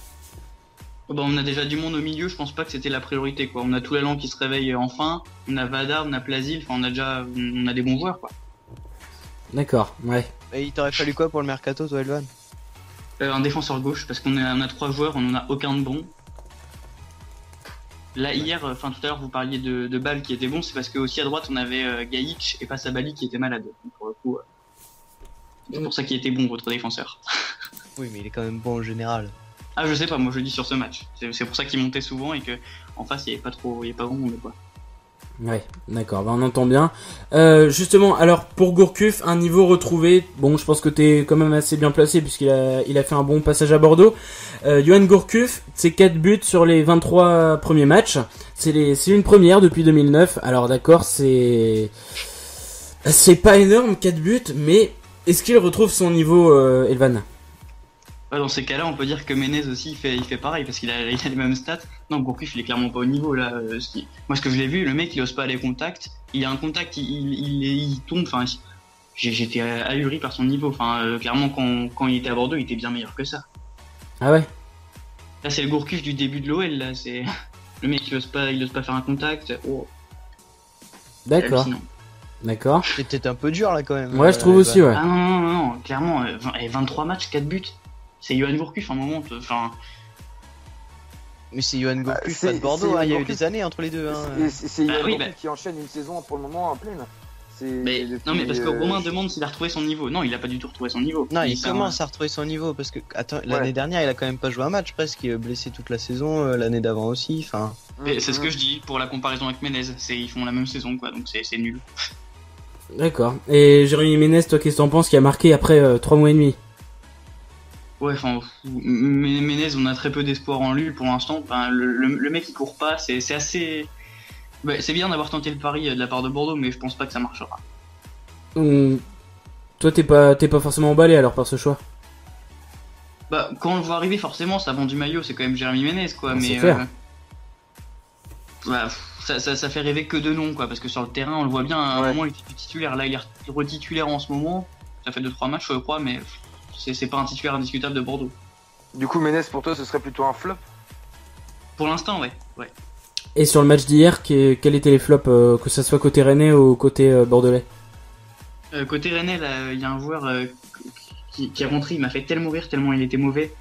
Speaker 5: Bon, on a déjà du monde au milieu, je pense pas que c'était la priorité, quoi. On a Toulallan qui se réveille enfin, on a Vada, on a Plasil, enfin on a des bons joueurs, quoi.
Speaker 1: D'accord, ouais.
Speaker 3: Et il t'aurait fallu quoi pour le mercato, toi, Elvan?
Speaker 5: Un défenseur gauche, parce qu'on a 3 joueurs, on en a aucun de bon. Là, hier, enfin tout à l'heure, vous parliez de Ball qui était bon, c'est parce que aussi à droite, on avait Gaïch et Passabali qui était malade. Donc, pour le coup, c'est pour ça qu'il était bon, votre défenseur.
Speaker 3: Oui, mais il est quand même bon en général.
Speaker 5: Ah, je sais pas, moi je dis sur ce match. C'est pour ça qu'il montait souvent et que en face, il y avait pas grand monde, quoi.
Speaker 1: Ouais, d'accord, bah on entend bien. Justement, alors pour Gourcuff, un niveau retrouvé. Bon, je pense que t'es quand même assez bien placé puisqu'il a fait un bon passage à Bordeaux. Yoann Gourcuff, c'est 4 buts sur les 23 premiers matchs. C'est une première depuis 2009. Alors d'accord, c'est pas énorme 4 buts, mais est-ce qu'il retrouve son niveau, Elvan?
Speaker 5: Ouais, dans ces cas-là, on peut dire que Menez aussi il fait pareil parce qu'il a les mêmes stats. Non, Gourcuff il est clairement pas au niveau là. Moi, ce que je l'ai vu, le mec il ose pas aller contact. Il a un contact, il tombe. Enfin, j'étais ahuri par son niveau. Enfin, clairement quand il était à Bordeaux, il était bien meilleur que ça.
Speaker 1: Ah ouais.
Speaker 5: Là, c'est le Gourcuff du début de l'OL. Là, c'est le mec il ose pas faire un contact. Oh.
Speaker 1: D'accord. D'accord.
Speaker 3: C'est peut-être un peu dur là quand même.
Speaker 1: Ouais, je trouve aussi, ouais.
Speaker 5: Ah non, clairement, 23 matchs, 4 buts. C'est Yoann Gourcuff, un moment. Enfin.
Speaker 3: Mais c'est Yoann Gourcuff, pas de Bordeaux, hein, il y a eu des années entre les deux. Hein.
Speaker 2: C'est Yoann Gourcuff qui enchaîne une saison pour le moment en pleine.
Speaker 5: Non, mais parce que Romain demande s'il a retrouvé son niveau. Non, il a pas du tout retrouvé son niveau.
Speaker 3: Non, il commence à retrouver son niveau parce que l'année dernière, il a quand même pas joué un match presque, il est blessé toute la saison, l'année d'avant aussi. Enfin.
Speaker 5: C'est ce que je dis pour la comparaison avec Menez. Ils font la même saison, quoi, donc c'est nul.
Speaker 1: D'accord. Et Jérémy Menez, toi, qu'est-ce que t'en penses, qui a marqué après 3 mois et demi?
Speaker 5: Ouais, enfin, Menez, on a très peu d'espoir en lui pour l'instant. Enfin, le mec il court pas, c'est assez. Ouais, c'est bien d'avoir tenté le pari de la part de Bordeaux, mais je pense pas que ça marchera.
Speaker 1: Toi, t'es pas forcément emballé alors par ce choix?
Speaker 5: Bah, quand on le voit arriver, forcément, ça vend du maillot, c'est quand même Jérémy Menez, quoi.
Speaker 1: Ah,
Speaker 5: mais bah, ça fait rêver que de nom, quoi, parce que sur le terrain, on le voit bien. À un moment, il était titulaire. Là, il est retitulaire en ce moment. Ça fait 2-3 matchs, je crois, mais c'est pas un titulaire indiscutable de Bordeaux.
Speaker 2: Du coup, Menez, pour toi, ce serait plutôt un flop?
Speaker 5: Pour l'instant, ouais.
Speaker 1: Et sur le match d'hier, quels étaient les flops, que ça soit côté rennais ou côté bordelais?
Speaker 5: Côté rennais, il y a un joueur qui est rentré, il m'a fait tellement rire, tellement il était mauvais.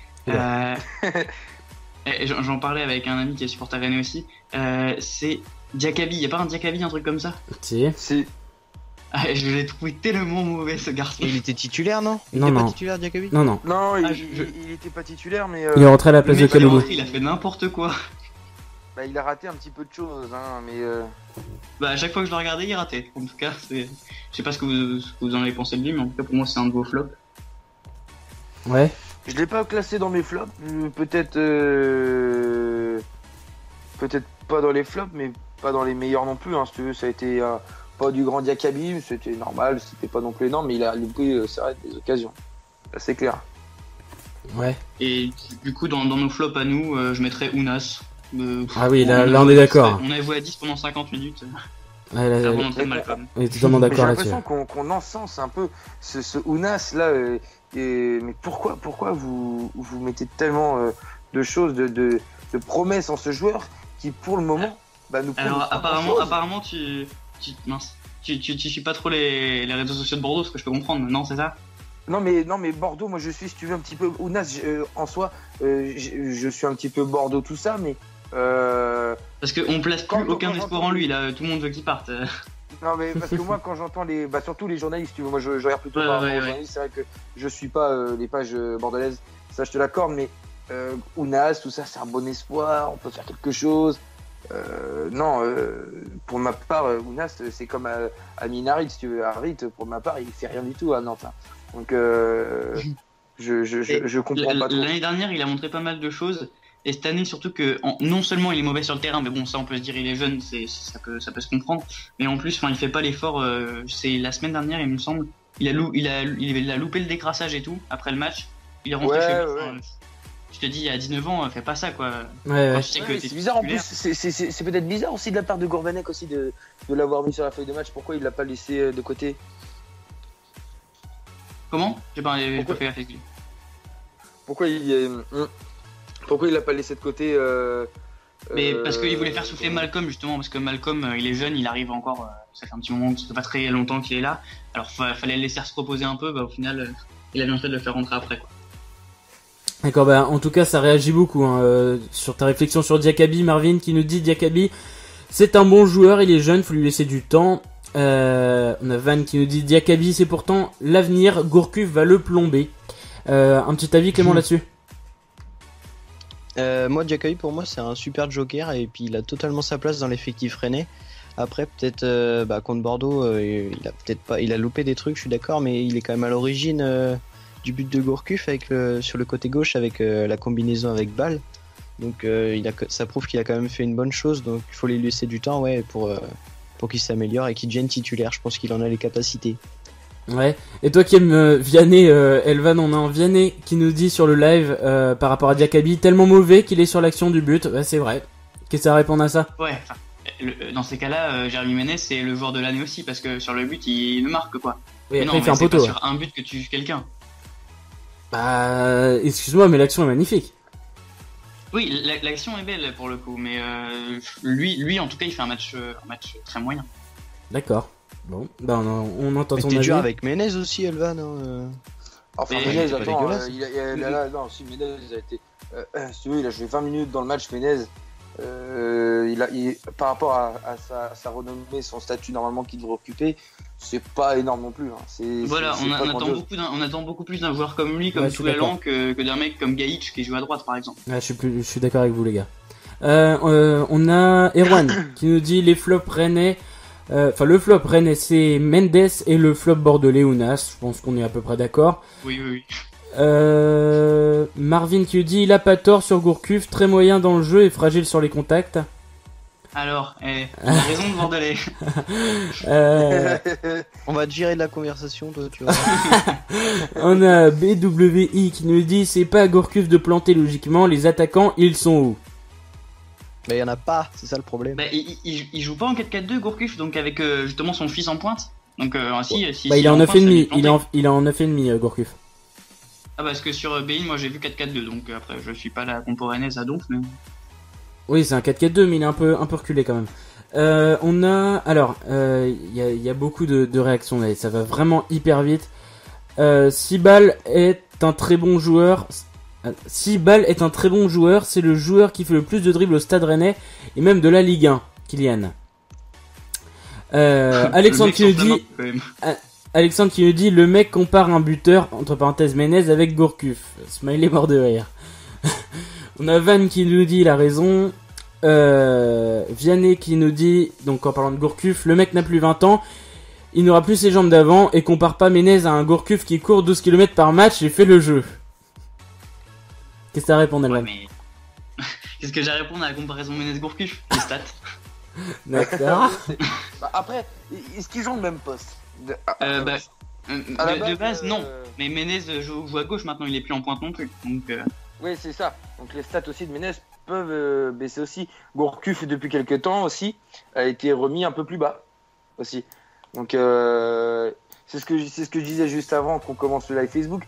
Speaker 5: J'en parlais avec un ami qui est supporter rennais aussi. C'est Diakaby, y a pas un Diakaby, un truc comme ça?
Speaker 2: Si.
Speaker 5: Je l'ai trouvé tellement mauvais, ce garçon.
Speaker 3: Et il était titulaire, non? Il
Speaker 1: Non,
Speaker 3: était
Speaker 1: non.
Speaker 3: pas titulaire, Diakaby?
Speaker 1: Non.
Speaker 2: Non, il était pas titulaire, mais.
Speaker 1: Il est rentré à la place de Kaloulou.
Speaker 5: Il a fait n'importe quoi.
Speaker 2: Bah, il a raté un petit peu de choses, hein, mais.
Speaker 5: Bah, à chaque fois que je le regardais, il ratait. En tout cas, je sais pas ce que vous en avez pensé de lui, mais en tout cas, pour moi, c'est un de vos flops.
Speaker 1: Ouais.
Speaker 2: Je l'ai pas classé dans mes flops, peut-être pas dans les flops, mais pas dans les meilleurs non plus, hein, si tu veux. Ça a été pas du grand Diakaby, c'était normal, c'était pas non plus énorme, mais il a loupé c'est vrai, des occasions. Là, c'est clair.
Speaker 1: Ouais.
Speaker 5: Et du coup, dans nos flops à nous, je mettrais Ounas.
Speaker 1: Ah oui, là on est d'accord.
Speaker 5: On a joué à 10 pendant 50 minutes.
Speaker 1: Ouais, là, on est totalement d'accord là-dessus.
Speaker 2: J'ai l'impression qu'on encense un peu ce Ounas là. Mais pourquoi vous mettez tellement de choses, de promesses en ce joueur qui pour le moment nous prouve.
Speaker 5: Alors apparemment tu suis pas trop les réseaux sociaux de Bordeaux, ce que je peux comprendre, non, c'est ça?
Speaker 2: Non mais Bordeaux, moi je suis, si tu veux, un petit peu Ounas en soi, je suis un petit peu Bordeaux tout ça, mais
Speaker 5: parce qu'on place plus aucun espoir en lui, là tout le monde veut qu'il parte.
Speaker 2: Non mais parce que moi quand j'entends surtout les journalistes, tu vois, moi je regarde plutôt par rapport aux journalistes, c'est vrai que je suis pas les pages bordelaises, ça je te l'accorde, mais Ounas, tout ça c'est un bon espoir, on peut faire quelque chose. Non, pour ma part, Ounas c'est comme Amin Harit, si tu veux. Harit, pour ma part, il fait rien du tout à Nantes. Hein. Donc je comprends pas trop.
Speaker 5: L'année dernière, il a montré pas mal de choses. Et cette année, surtout que non seulement il est mauvais sur le terrain, mais bon, ça on peut se dire il est jeune, ça peut se comprendre. Mais en plus, il fait pas l'effort. C'est la semaine dernière, il me semble, il a loupé le décrassage et tout après le match. Il est rentré chez lui. tu te dis à 19 ans, fais pas ça quoi.
Speaker 1: Ouais,
Speaker 5: Quand
Speaker 1: ouais.
Speaker 5: tu sais que t'es
Speaker 2: C'est bizarre en plus,
Speaker 5: titulaire.
Speaker 2: c'est peut-être bizarre aussi de la part de Gourvenec aussi de l'avoir mis sur la feuille de match. Pourquoi il l'a pas laissé de côté?
Speaker 5: Comment? J'ai pas
Speaker 2: Pourquoi
Speaker 5: fait gaffe avec lui.
Speaker 2: Pourquoi il l'a pas laissé de côté
Speaker 5: Mais parce qu'il voulait faire souffler Malcolm justement, parce que Malcolm il est jeune, il arrive encore, ça fait un petit moment, ça fait pas très longtemps qu'il est là. Alors fallait le laisser se reposer un peu, au final il a bien fait de le faire rentrer après quoi.
Speaker 1: D'accord, bah en tout cas ça réagit beaucoup hein, sur ta réflexion sur Diakaby. Marvin qui nous dit Diakaby c'est un bon joueur, il est jeune, faut lui laisser du temps. On a Van qui nous dit Diakaby c'est pourtant l'avenir, Gourcuff va le plomber. Un petit avis Clément là-dessus?
Speaker 3: Moi, Diakaby, pour moi, c'est un super joker et puis il a totalement sa place dans l'effectif rennais. Après, peut-être contre Bordeaux, il a loupé des trucs, je suis d'accord, mais il est quand même à l'origine du but de Gourcuff sur le côté gauche avec la combinaison avec Ball. Donc, ça prouve qu'il a quand même fait une bonne chose. Donc, il faut lui laisser du temps, pour qu'il s'améliore et qu'il devienne titulaire. Je pense qu'il en a les capacités.
Speaker 1: Ouais. Et toi qui aimes Vianney, Elvan, on a un Vianney qui nous dit sur le live par rapport à Diakaby, tellement mauvais qu'il est sur l'action du but. Ouais, c'est vrai. Qu'est-ce que ça répond à ça?
Speaker 5: Ouais, dans ces cas-là, Jérémy Ménez c'est le joueur de l'année aussi, parce que sur le but il le marque quoi.
Speaker 1: Oui,
Speaker 5: Mais
Speaker 1: après
Speaker 5: non,
Speaker 1: il fait un
Speaker 5: c'est
Speaker 1: poteau.
Speaker 5: pas
Speaker 1: Ouais.
Speaker 5: sur un but que tu juges quelqu'un.
Speaker 1: Bah, excuse-moi, mais l'action est magnifique.
Speaker 5: Oui, l'action est belle pour le coup, mais lui en tout cas il fait un match très moyen.
Speaker 1: D'accord. Bon, bah on entend
Speaker 3: Mais
Speaker 1: ton
Speaker 3: t'es
Speaker 1: avis.
Speaker 3: dur avec Menez aussi, Elvan. Hein.
Speaker 2: Enfin,
Speaker 5: Mais
Speaker 2: Menez,
Speaker 3: il est pas
Speaker 2: attends,
Speaker 3: dégueulasse.
Speaker 2: non, si Menez a été. Si tu veux, il a joué 20 minutes dans le match, Menez. Par rapport à sa renommée, son statut normalement qu'il devrait occuper, c'est pas énorme non plus. Hein.
Speaker 5: Voilà,
Speaker 2: c'est
Speaker 5: on
Speaker 2: pas grandiose.
Speaker 5: attend beaucoup plus d'un joueur comme lui, comme
Speaker 1: Ouais, je suis
Speaker 5: Toualan, que d'un mec comme Gaïch qui joue à droite par exemple.
Speaker 1: Ouais, je suis d'accord avec vous les gars. On a Erwan qui nous dit les flops rennais. Enfin, le flop rennais c'est Mendes et le flop bordelais Ounas. Je pense qu'on est à peu près d'accord.
Speaker 5: Oui.
Speaker 1: Marvin qui nous dit il a pas tort sur Gourcuff, très moyen dans le jeu et fragile sur les contacts.
Speaker 5: Alors, t'as raison de Bordelais.
Speaker 3: On va te gérer de la conversation, toi, tu vois.
Speaker 1: On a BWI qui nous dit c'est pas à Gourcuff de planter logiquement, les attaquants ils sont où?
Speaker 3: Mais il y en a pas, c'est ça le problème.
Speaker 5: Bah, il joue pas en 4-4-2 Gourcuff, donc avec justement son fils en pointe. Donc si
Speaker 1: Bah il est en
Speaker 5: pointe,
Speaker 1: 9,5,
Speaker 5: ça lui plantait.
Speaker 1: il est en 9,5 Gourcuff.
Speaker 5: Ah parce que sur Bein moi j'ai vu 4-4-2, donc après je suis pas la compo rennaise à donf, mais...
Speaker 1: Oui, c'est un 4-4-2 mais il est un peu reculé quand même. On a alors il y a beaucoup de réactions là, ça va vraiment hyper vite. Sibal est un très bon joueur. Sibal est un très bon joueur, c'est le joueur qui fait le plus de dribbles au Stade Rennais et même de la Ligue 1, Kylian. Alexandre qui nous dit Alexandre qui nous dit le mec compare un buteur entre parenthèses Menez avec Gourcuff. Smiley mort de rire. On a Van qui nous dit il a raison. Vianney qui nous dit donc en parlant de Gourcuff, le mec n'a plus 20 ans, il n'aura plus ses jambes d'avant et compare pas Menez à un Gourcuff qui court 12 km par match et fait le jeu. Qu'est-ce que t'as à répondre,
Speaker 5: Ouais,
Speaker 1: Elvan?
Speaker 5: mais... Qu'est-ce que j'ai à répondre à la comparaison Menez-Gourcuff? Les stats.
Speaker 1: D'accord.
Speaker 2: Bah, après, est-ce qu'ils jouent le même poste
Speaker 5: À la de base, non.
Speaker 2: euh,
Speaker 5: Mais Menez joue à gauche maintenant, il est plus en pointe non plus. Donc,
Speaker 2: Oui, c'est ça. Donc les stats aussi de Menez peuvent baisser aussi. Gourcuff, depuis quelques temps aussi, a été remis un peu plus bas aussi. Donc c'est ce que je disais juste avant qu'on commence le live Facebook.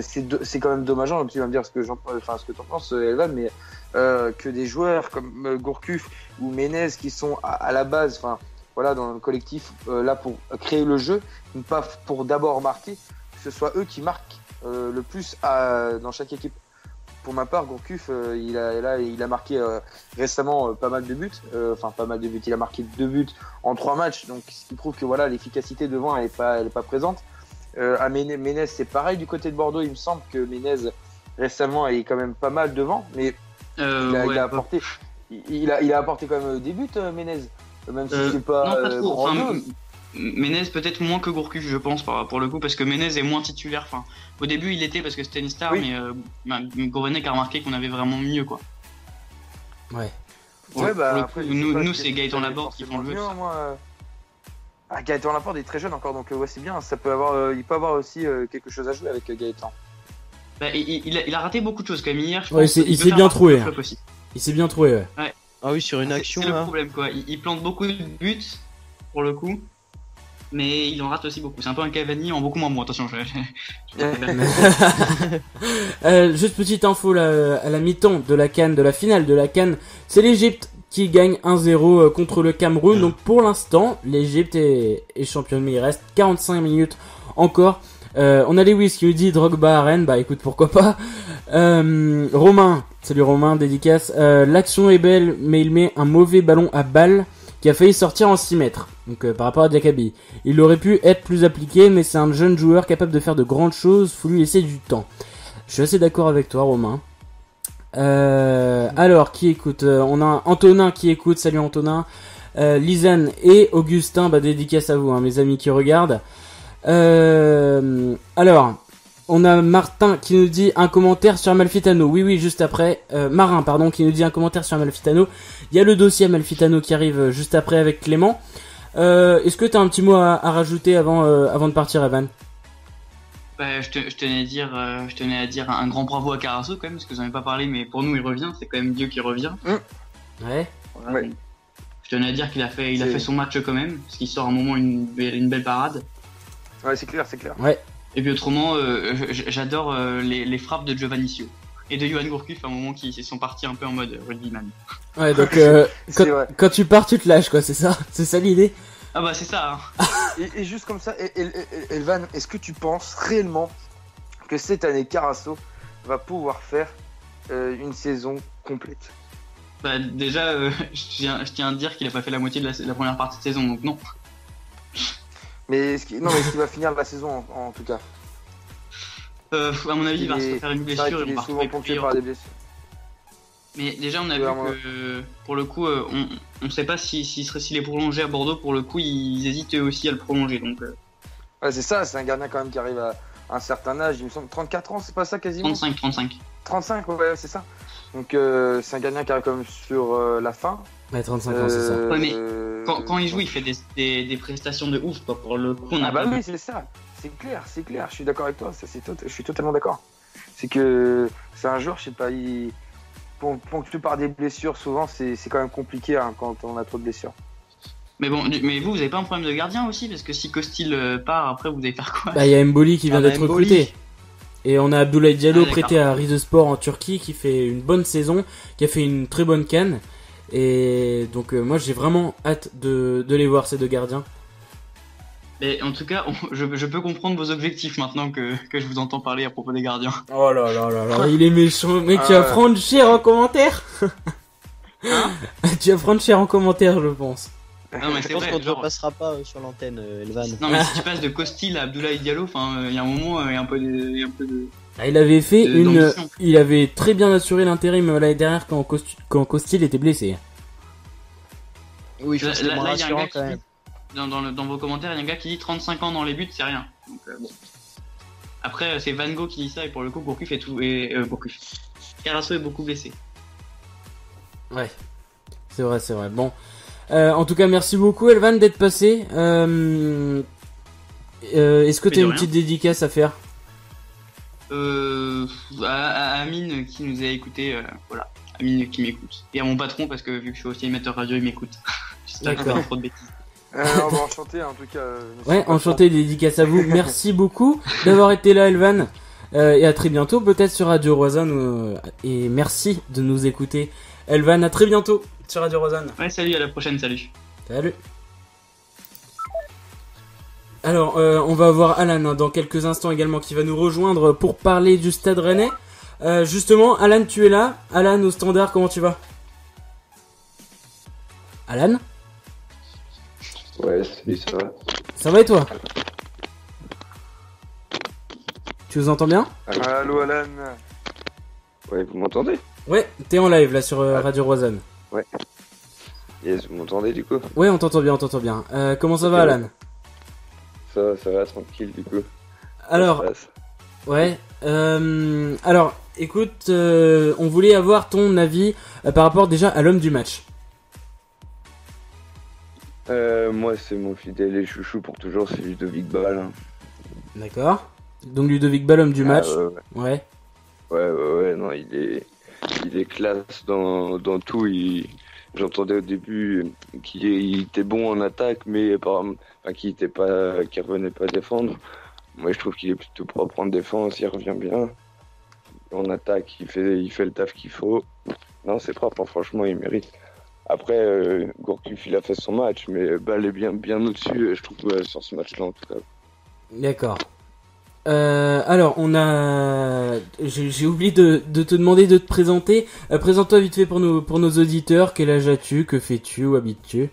Speaker 2: C'est quand même dommageant. Tu vas me dire ce que t'en penses, Elvan, mais que des joueurs comme Gourcuff ou Menez qui sont à la base, enfin voilà, dans le collectif là pour créer le jeu, pas pour d'abord marquer, que ce soit eux qui marquent le plus dans chaque équipe. Pour ma part, Gourcuff, il a marqué récemment pas mal de buts. Pas mal de buts. Il a marqué 2 buts en 3 matchs. Donc, ce qui prouve que voilà, l'efficacité devant, elle est pas présente. À Menez, c'est pareil du côté de Bordeaux. Il me semble que Menez récemment est quand même pas mal devant, mais il a apporté. Il a apporté quand même des buts, Menez. Même si c'est pas.
Speaker 5: Non, pas trop.
Speaker 2: grandiose.
Speaker 5: Menez peut-être moins que Gourcuff, je pense, pour le coup, parce que Menez est moins titulaire. Enfin, au début, il était parce que c'était une star,
Speaker 2: Oui.
Speaker 5: mais Gourvenec a remarqué qu'on avait vraiment mieux, quoi.
Speaker 1: Ouais.
Speaker 2: Ouais, bah,
Speaker 5: Pour le
Speaker 2: après,
Speaker 5: coup,
Speaker 2: je sais
Speaker 5: nous
Speaker 2: pas,
Speaker 5: c'est Gaëtan Laborde qui font le jeu.
Speaker 2: forcément mieux, moi. Gaëtan Laborde est très jeune encore, donc ouais, c'est bien. Il peut avoir aussi quelque chose à jouer avec Gaëtan.
Speaker 5: Il a raté beaucoup de choses quand même hier. Je
Speaker 1: Ouais,
Speaker 5: pense qu'il
Speaker 1: il
Speaker 5: peut
Speaker 1: s'est
Speaker 5: faire
Speaker 1: bien
Speaker 5: un
Speaker 1: trouvé.
Speaker 5: flop aussi.
Speaker 1: Il s'est bien trouvé, ouais.
Speaker 3: Ah oui, sur une action
Speaker 5: C'est le
Speaker 3: là.
Speaker 5: problème quoi. Il plante beaucoup de buts pour le coup, mais il en rate aussi beaucoup. C'est un peu un Cavani en beaucoup moins bon. Attention,
Speaker 1: Juste petite info là, à la mi-temps de la CAN, de la finale de la CAN, c'est l'Égypte qui gagne 1-0 contre le Cameroun. Donc pour l'instant, l'Égypte est championne, mais il reste 45 minutes encore. On a Lewis qui nous dit Drogba à Rennes, bah écoute pourquoi pas. Romain, salut Romain, dédicace. L'action est belle, mais il met un mauvais ballon à balle qui a failli sortir en 6 mètres. Donc par rapport à Diakabi, il aurait pu être plus appliqué, mais c'est un jeune joueur capable de faire de grandes choses, faut lui laisser du temps. Je suis assez d'accord avec toi Romain. Alors qui écoute, on a Antonin qui écoute, salut Antonin. Lisanne et Augustin, bah dédicace à vous hein, mes amis qui regardent. Alors on a Martin qui nous dit un commentaire sur Amalfitano. Oui, juste après. Marin, pardon, qui nous dit un commentaire sur Amalfitano. Il y a le dossier Amalfitano qui arrive juste après avec Clément. Est-ce que t'as un petit mot à rajouter avant de partir, Evan?
Speaker 5: Bah, je tenais à dire un grand bravo à Carasso quand même, parce que vous en avez pas parlé, mais pour nous il revient. C'est quand même Dieu qui revient.
Speaker 1: Ouais.
Speaker 2: Ouais.
Speaker 5: Je tenais à dire qu'il a fait son match quand même, parce qu'il sort à un moment une belle parade.
Speaker 2: Ouais, c'est clair.
Speaker 1: Ouais.
Speaker 5: Et puis autrement, j'adore les frappes de Giovannicio et de Johan Gourcuff à un moment qui sont partis un peu en mode rugbyman.
Speaker 1: Ouais, donc
Speaker 2: C'est vrai.
Speaker 1: quand tu pars, tu te lâches quoi, c'est ça l'idée.
Speaker 5: Ah bah c'est ça. Hein.
Speaker 2: Et juste comme ça, Elvan, est-ce que tu penses réellement que cette année Carasso va pouvoir faire une saison complète?
Speaker 5: Bah déjà, je tiens à dire qu'il a pas fait la moitié de la première partie de saison, donc non.
Speaker 2: Mais est-ce qu'il va finir la saison en tout cas?
Speaker 5: À mon avis, il va se faire une blessure et
Speaker 2: il
Speaker 5: on
Speaker 2: est
Speaker 5: va
Speaker 2: souvent
Speaker 5: retrouver
Speaker 2: ponctué
Speaker 5: pire.
Speaker 2: par des blessures.
Speaker 5: Mais déjà, on a vu que pour le coup, on sait pas s'il est prolongé à Bordeaux. Pour le coup, ils hésitaient aussi à le prolonger. Donc
Speaker 2: Ouais, c'est ça, c'est un gardien quand même qui arrive à un certain âge, il me semble 34 ans, c'est pas ça quasiment?
Speaker 5: 35.
Speaker 2: 35, ouais, c'est ça. Donc c'est un gardien qui arrive quand même sur la fin.
Speaker 1: Ouais, 35 ans, c'est ça.
Speaker 5: Ouais, mais quand il joue, il fait des prestations de ouf. Quoi. Pour le coup, on a
Speaker 2: Ah bah
Speaker 5: pas
Speaker 2: oui, c'est ça. C'est clair. Je suis d'accord avec toi. Je suis totalement d'accord. C'est que c'est un joueur, je sais pas, ponctué par des blessures, souvent c'est quand même compliqué hein, quand on a trop de blessures.
Speaker 5: Mais bon, mais vous avez pas un problème de gardien aussi? Parce que si Costil part, après vous allez faire quoi?
Speaker 1: Bah il y a Mboli qui vient d'être
Speaker 3: Mboli.
Speaker 1: recruté. Et on a Abdoulaye Diallo
Speaker 5: d'accord.
Speaker 1: prêté à Rizespor en Turquie qui fait une bonne saison, qui a fait une très bonne CAN. Et donc moi j'ai vraiment hâte de les voir ces deux gardiens.
Speaker 5: Mais en tout cas, je peux comprendre vos objectifs maintenant que je vous entends parler à propos des gardiens.
Speaker 1: Oh là là là là, il est méchant. Mec, tu
Speaker 2: Ah
Speaker 1: vas
Speaker 2: ouais.
Speaker 1: prendre cher en commentaire.
Speaker 5: Hein?
Speaker 1: Tu vas prendre cher en commentaire, je pense.
Speaker 5: Non mais
Speaker 3: Je
Speaker 5: c'est
Speaker 3: pense
Speaker 5: vrai.
Speaker 3: qu'on ne te
Speaker 5: genre-
Speaker 3: repassera pas sur l'antenne, Elvan.
Speaker 5: Non mais si tu passes de Costil à Abdoulaye Diallo, enfin il y a un moment, il y a un peu de...
Speaker 1: Ah, il avait fait
Speaker 5: D'ambition.
Speaker 1: il avait très bien assuré l'intérim l'année dernière quand Costil était blessé.
Speaker 3: Oui, forcément
Speaker 5: Là, il y a un
Speaker 3: rassurant
Speaker 5: gars
Speaker 3: quand
Speaker 5: qui
Speaker 3: même.
Speaker 5: dit, dans vos commentaires, il y a un gars qui dit 35 ans dans les buts, c'est rien. Donc, bon. Après, c'est Van Gogh qui dit ça, et pour le coup, Gourcuff est tout. Gourcuff. Carasso est beaucoup blessé.
Speaker 1: Ouais, c'est vrai. Bon, en tout cas, merci beaucoup, Elvan, d'être passé. Est-ce que
Speaker 5: Mais
Speaker 1: t'as
Speaker 5: de
Speaker 1: une
Speaker 5: rien.
Speaker 1: petite dédicace à faire?
Speaker 5: À Amine qui nous a écouté, voilà. Amine qui m'écoute. Et à mon patron, parce que vu que je suis aussi animateur radio, il m'écoute. J'espère qu'il va pas dire trop de bêtises.
Speaker 2: On va enchanter en tout cas. monsieur
Speaker 1: Ouais,
Speaker 2: le patron.
Speaker 1: enchanté, dédicace à vous. Merci beaucoup d'avoir été là, Elvan. Et à très bientôt, peut-être sur Radio Rosanne. Et merci de nous écouter. Elvan, à très bientôt sur Radio Rosanne.
Speaker 5: Ouais, salut, à la prochaine, salut.
Speaker 1: Salut. Alors, on va avoir Alan hein, dans quelques instants également qui va nous rejoindre pour parler du Stade Rennais. Justement, Alan, tu es là. Alan, au standard, comment tu vas? Alan?
Speaker 6: Ouais, salut, ça va.
Speaker 1: Ça va et toi? Tu nous entends bien?
Speaker 2: Allô Alan.
Speaker 6: Ouais, vous m'entendez?
Speaker 1: Ouais, t'es en live là sur Radio Rosanne.
Speaker 6: Yes, vous m'entendez du coup?
Speaker 1: Ouais, on t'entend bien. Comment ça va,
Speaker 6: Ok.
Speaker 1: Alan?
Speaker 6: Ça va, tranquille du coup.
Speaker 1: Alors,
Speaker 6: Ça se passe.
Speaker 1: ouais. Alors, écoute, on voulait avoir ton avis par rapport déjà à l'homme du match.
Speaker 6: Moi, c'est mon fidèle et chouchou pour toujours, c'est Ludovic Ball. Hein.
Speaker 1: D'accord. Donc Ludovic Ball, homme du match.
Speaker 6: Ouais.
Speaker 1: Ouais.
Speaker 6: Ouais, non, il est classe dans tout. J'entendais au début qu'il était bon en attaque, mais qu'il revenait pas défendre. Moi, je trouve qu'il est plutôt propre en défense, il revient bien. En attaque, il fait le taf qu'il faut. Non, c'est propre, hein, franchement, il mérite. Après, Gourcuff, il a fait son match, mais Bâle est bien au-dessus, je trouve, sur ce match-là, en tout cas.
Speaker 1: D'accord. Alors, j'ai oublié de te demander de te présenter. Présente-toi vite fait pour nos auditeurs. Quel âge as-tu? Que fais-tu? Où habites-tu?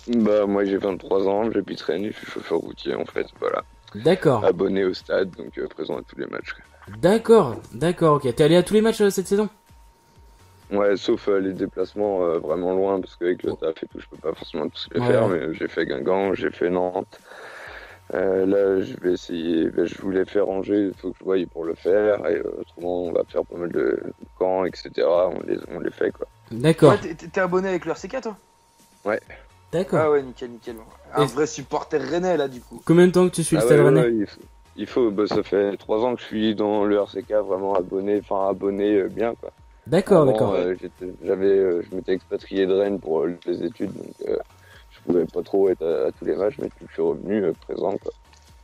Speaker 6: Bah, moi, j'ai 23 ans, j'habite Rennes, je suis chauffeur routier, en fait, voilà.
Speaker 1: D'accord.
Speaker 6: Abonné au stade, donc présent à tous les matchs.
Speaker 1: D'accord, ok. T'es allé à tous les matchs cette saison?
Speaker 6: Ouais, sauf les déplacements vraiment loin, parce qu'avec le taf et tout, je peux pas forcément tous les
Speaker 1: Ouais.
Speaker 6: faire, mais j'ai fait Guingamp, j'ai fait Nantes. Là, je vais essayer, je voulais faire Angers, il faut que je voie pour le faire, et autrement, on va faire pas mal de camps, etc. On les fait, quoi.
Speaker 1: D'accord.
Speaker 2: Ouais, t'es abonné avec le RCK, toi?
Speaker 1: D'accord.
Speaker 2: Ah ouais, nickel. Un vrai supporter rennais, là, du coup.
Speaker 1: Combien de temps que tu suis le
Speaker 6: Ah
Speaker 1: Stade
Speaker 6: ouais,
Speaker 1: Rennais?
Speaker 6: ouais, il faut, ça fait 3 ans que je suis dans le RCK, vraiment abonné bien, quoi.
Speaker 1: D'accord.
Speaker 6: Avant, je m'étais expatrié de Rennes pour les études, donc je pouvais pas trop être à tous les matchs, mais depuis que je suis revenu, présent, quoi.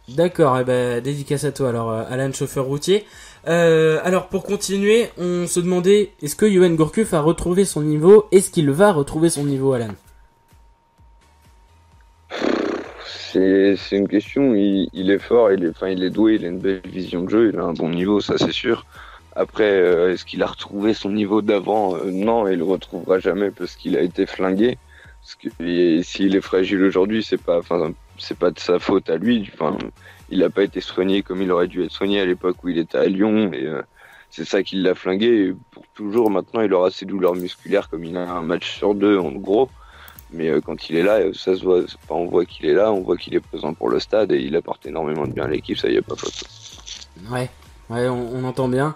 Speaker 1: D'accord, et ben dédicace à toi alors, Alan, chauffeur routier. Alors pour continuer, on se demandait, est-ce que Yoann Gourcuff a retrouvé son niveau? Est-ce qu'il va retrouver son niveau, Alan?
Speaker 6: C'est une question, il est fort, il est doué, il a une belle vision de jeu, il a un bon niveau, ça c'est sûr. Après, est-ce qu'il a retrouvé son niveau d'avant? Non, il le retrouvera jamais parce qu'il a été flingué. Parce que s'il est fragile aujourd'hui, c'est pas de sa faute à lui. Enfin, il n'a pas été soigné comme il aurait dû être soigné à l'époque où il était à Lyon, et c'est ça qui l'a flingué. Et pour toujours, maintenant, il aura ses douleurs musculaires comme il a un match sur 2 en gros. Mais quand il est là, ça se voit. Enfin, on voit qu'il est là, on voit qu'il est présent pour le stade et il apporte énormément de bien à l'équipe. Ça y est, pas faute.
Speaker 1: Ouais, on entend bien.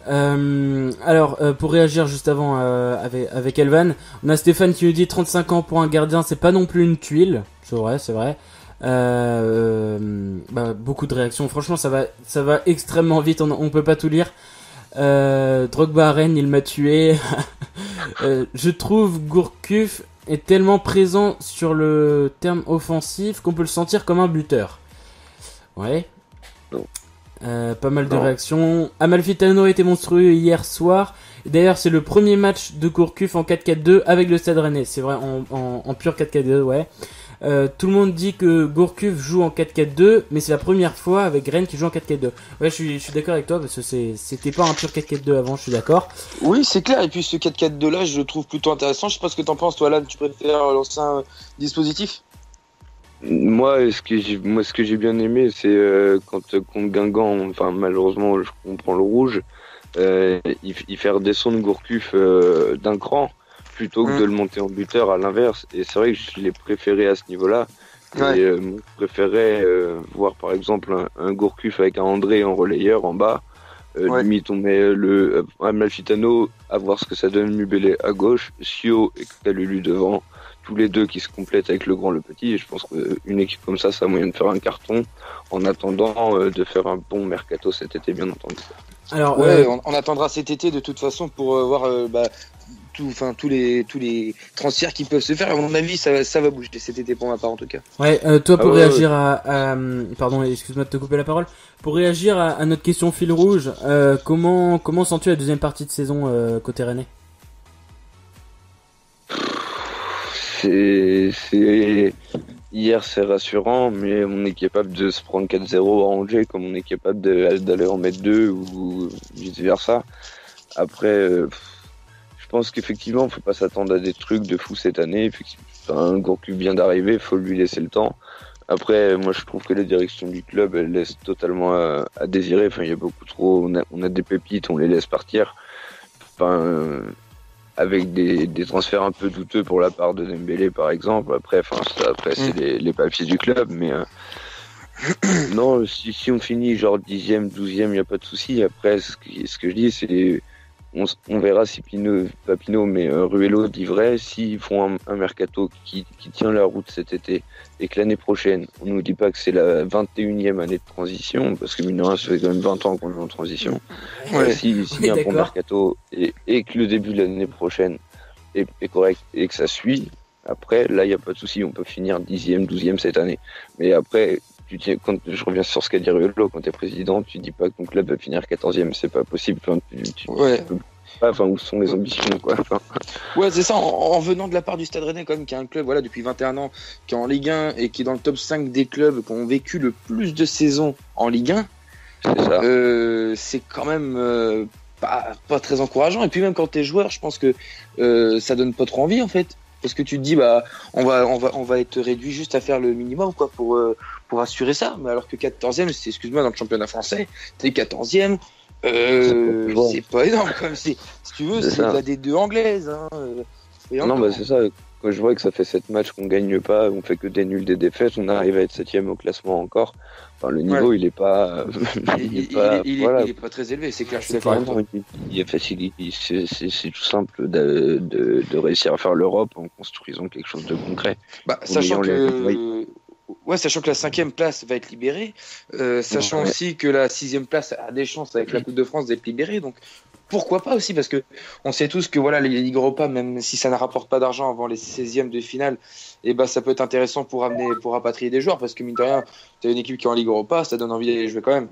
Speaker 1: Alors, pour réagir juste avant avec Elvan, on a Stéphane qui nous dit 35 ans pour un gardien, c'est pas non plus une tuile. C'est vrai. Beaucoup de réactions. Franchement, ça va extrêmement vite. On peut pas tout lire. Drogba à Rennes, il m'a tué. Je trouve Gourcuff est tellement présent sur le terme offensif qu'on peut le sentir comme un buteur. Ouais. Pas mal de réactions. Amalfitano était monstrueux hier soir. D'ailleurs, c'est le premier match de Gourcuff en 4-4-2 avec le Stade Rennais. C'est vrai, en pur 4-4-2, ouais. Tout le monde dit que Gourcuff joue en 4-4-2, mais c'est la première fois avec Rennes qui joue en 4-4-2. Ouais, je suis d'accord avec toi parce que c'était pas un pur 4-4-2 avant, je suis d'accord.
Speaker 2: Oui, c'est clair. Et puis ce 4-4-2 là, je le trouve plutôt intéressant. Je sais pas ce que t'en penses, toi, Alan. Tu préfères l'ancien dispositif?
Speaker 6: Moi, ce que j'ai bien aimé, c'est contre Guingamp, enfin malheureusement, on prend le rouge, il fait redescendre Gourcuff d'un cran plutôt que de le monter en buteur à l'inverse. Et c'est vrai que je l'ai préféré à ce niveau-là.
Speaker 2: Ouais.
Speaker 6: Et je préférais voir par exemple un Gourcuff avec un André en relayeur en bas.
Speaker 2: Ouais.
Speaker 6: Limite, on met le Amalfitano à voir ce que ça donne, Mubélé à gauche, Sio et Kalulu devant. Tous les deux qui se complètent avec le grand le petit, et je pense qu'une équipe comme ça a moyen de faire un carton en attendant de faire un bon mercato cet été, bien entendu.
Speaker 1: Alors,
Speaker 2: Ouais, on attendra cet été de toute façon pour voir tous les transferts qui peuvent se faire. À mon avis, ça va bouger cet été pour ma part en tout cas.
Speaker 1: ouais, toi pour
Speaker 6: ouais,
Speaker 1: réagir pardon, excuse-moi de te couper la parole. Pour réagir à notre question fil rouge, comment sens-tu la deuxième partie de saison côté Rennais?
Speaker 6: Hier, c'est rassurant, mais on est capable de se prendre 4-0 à Angers comme on est capable d'aller en mettre 2 ou vice-versa. Après, je pense qu'effectivement, faut pas s'attendre à des trucs de fou cette année. Un Gourcuff vient d'arriver, faut lui laisser le temps. Après, moi, je trouve que la direction du club, elle laisse totalement à désirer. Enfin, il y a beaucoup trop, on a des pépites, on les laisse partir. Enfin, avec des transferts un peu douteux pour la part de Dembélé par exemple. Après c'est les papiers du club, mais non, si on finit genre 10e, 12e, il n'y a pas de souci. Après, ce que je dis, c'est on verra si pas Pinot, mais Ruello dit vrai. S'ils font un mercato qui tient la route cet été et que l'année prochaine, on nous dit pas que c'est la 21e année de transition, parce que mine de rien, ça fait quand même 20 ans qu'on est en transition. Si y a un bon mercato et que le début de l'année prochaine est correct et que ça suit, après, là, il n'y a pas de souci, on peut finir 10e, 12e cette année. Mais après, quand je reviens sur ce qu'a dit Ruello, quand tu es président, tu dis pas que ton club va finir 14e, c'est pas possible. Enfin, tu peux pas, enfin, où sont les ambitions, quoi. Enfin...
Speaker 2: Ouais, c'est ça, en venant de la part du Stade Rennais, quand même, qui est un club voilà, depuis 21 ans, qui est en Ligue 1 et qui est dans le top 5 des clubs qui ont vécu le plus de saisons en Ligue 1,
Speaker 6: c'est ça.
Speaker 2: C'est quand même pas très encourageant. Et puis même quand tu es joueur, je pense que ça donne pas trop envie, en fait. Parce que tu te dis, bah, on va être réduit juste à faire le minimum, quoi, pour assurer ça. Mais alors que 14e, c'est, excuse-moi, dans le championnat français, t'es 14e, c'est pas énorme, comme si tu veux, c'est la D2 anglaise, hein.
Speaker 6: Non, bah, c'est ça. Quand je vois que ça fait 7 matchs qu'on gagne pas, on fait que des nuls, des défaites, on arrive à être 7e au classement encore. Enfin, le niveau, il est pas,
Speaker 2: il est pas très élevé, c'est clair, je suis d'accord avec toi.
Speaker 6: C'est tout simple de réussir à faire l'Europe en construisant quelque chose de concret.
Speaker 2: Bah, sachant que la 5e place va être libérée, sachant aussi que la 6e place a des chances avec la Coupe de France d'être libérée, donc pourquoi pas aussi, parce que on sait tous que voilà, les Ligues Europa, même si ça ne rapporte pas d'argent avant les 16e de finale, et bah ça peut être intéressant pour rapatrier des joueurs, parce que mine de rien, tu as une équipe qui est en Ligue Europa, ça donne envie d'aller jouer quand même.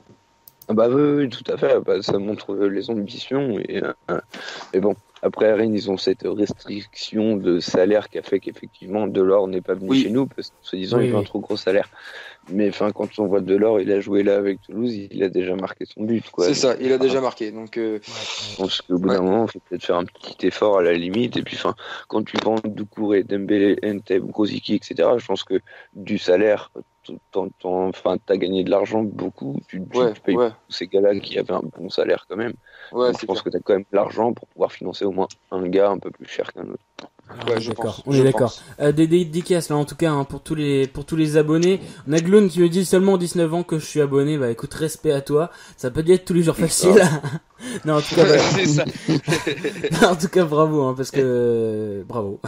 Speaker 6: Bah oui, tout à fait, bah, ça montre les ambitions et bon. Après, Rennes, ils ont cette restriction de salaire qui a fait qu'effectivement, Delors n'est pas venu chez nous parce que, soi-disant, il veut un trop gros salaire. Mais enfin, quand on voit Delors, il a joué là avec Toulouse, il a déjà marqué son but, quoi.
Speaker 2: C'est ça, il a déjà marqué. Donc,
Speaker 6: je pense qu'au bout d'un moment, il faut peut-être faire un petit effort à la limite. Et puis, enfin, quand tu vends Doucouré, Dembélé, Nteb, Grosicki, etc., je pense que du salaire, t'as gagné de l'argent beaucoup. Tu payes tous ces gars-là qui avaient un bon salaire quand même. Donc, je pense que t'as quand même l'argent pour pouvoir financer au moins un gars un peu plus cher qu'un autre.
Speaker 1: On est d'accord. Des dédicaces là en tout cas, hein, pour tous les abonnés. On a Gloon qui me dit seulement 19 ans que je suis abonné. Bah écoute, respect à toi. Ça peut être tous les jours facile. Non, en tout cas,
Speaker 2: c'est ça.
Speaker 1: En tout cas, bravo, hein, parce que bravo.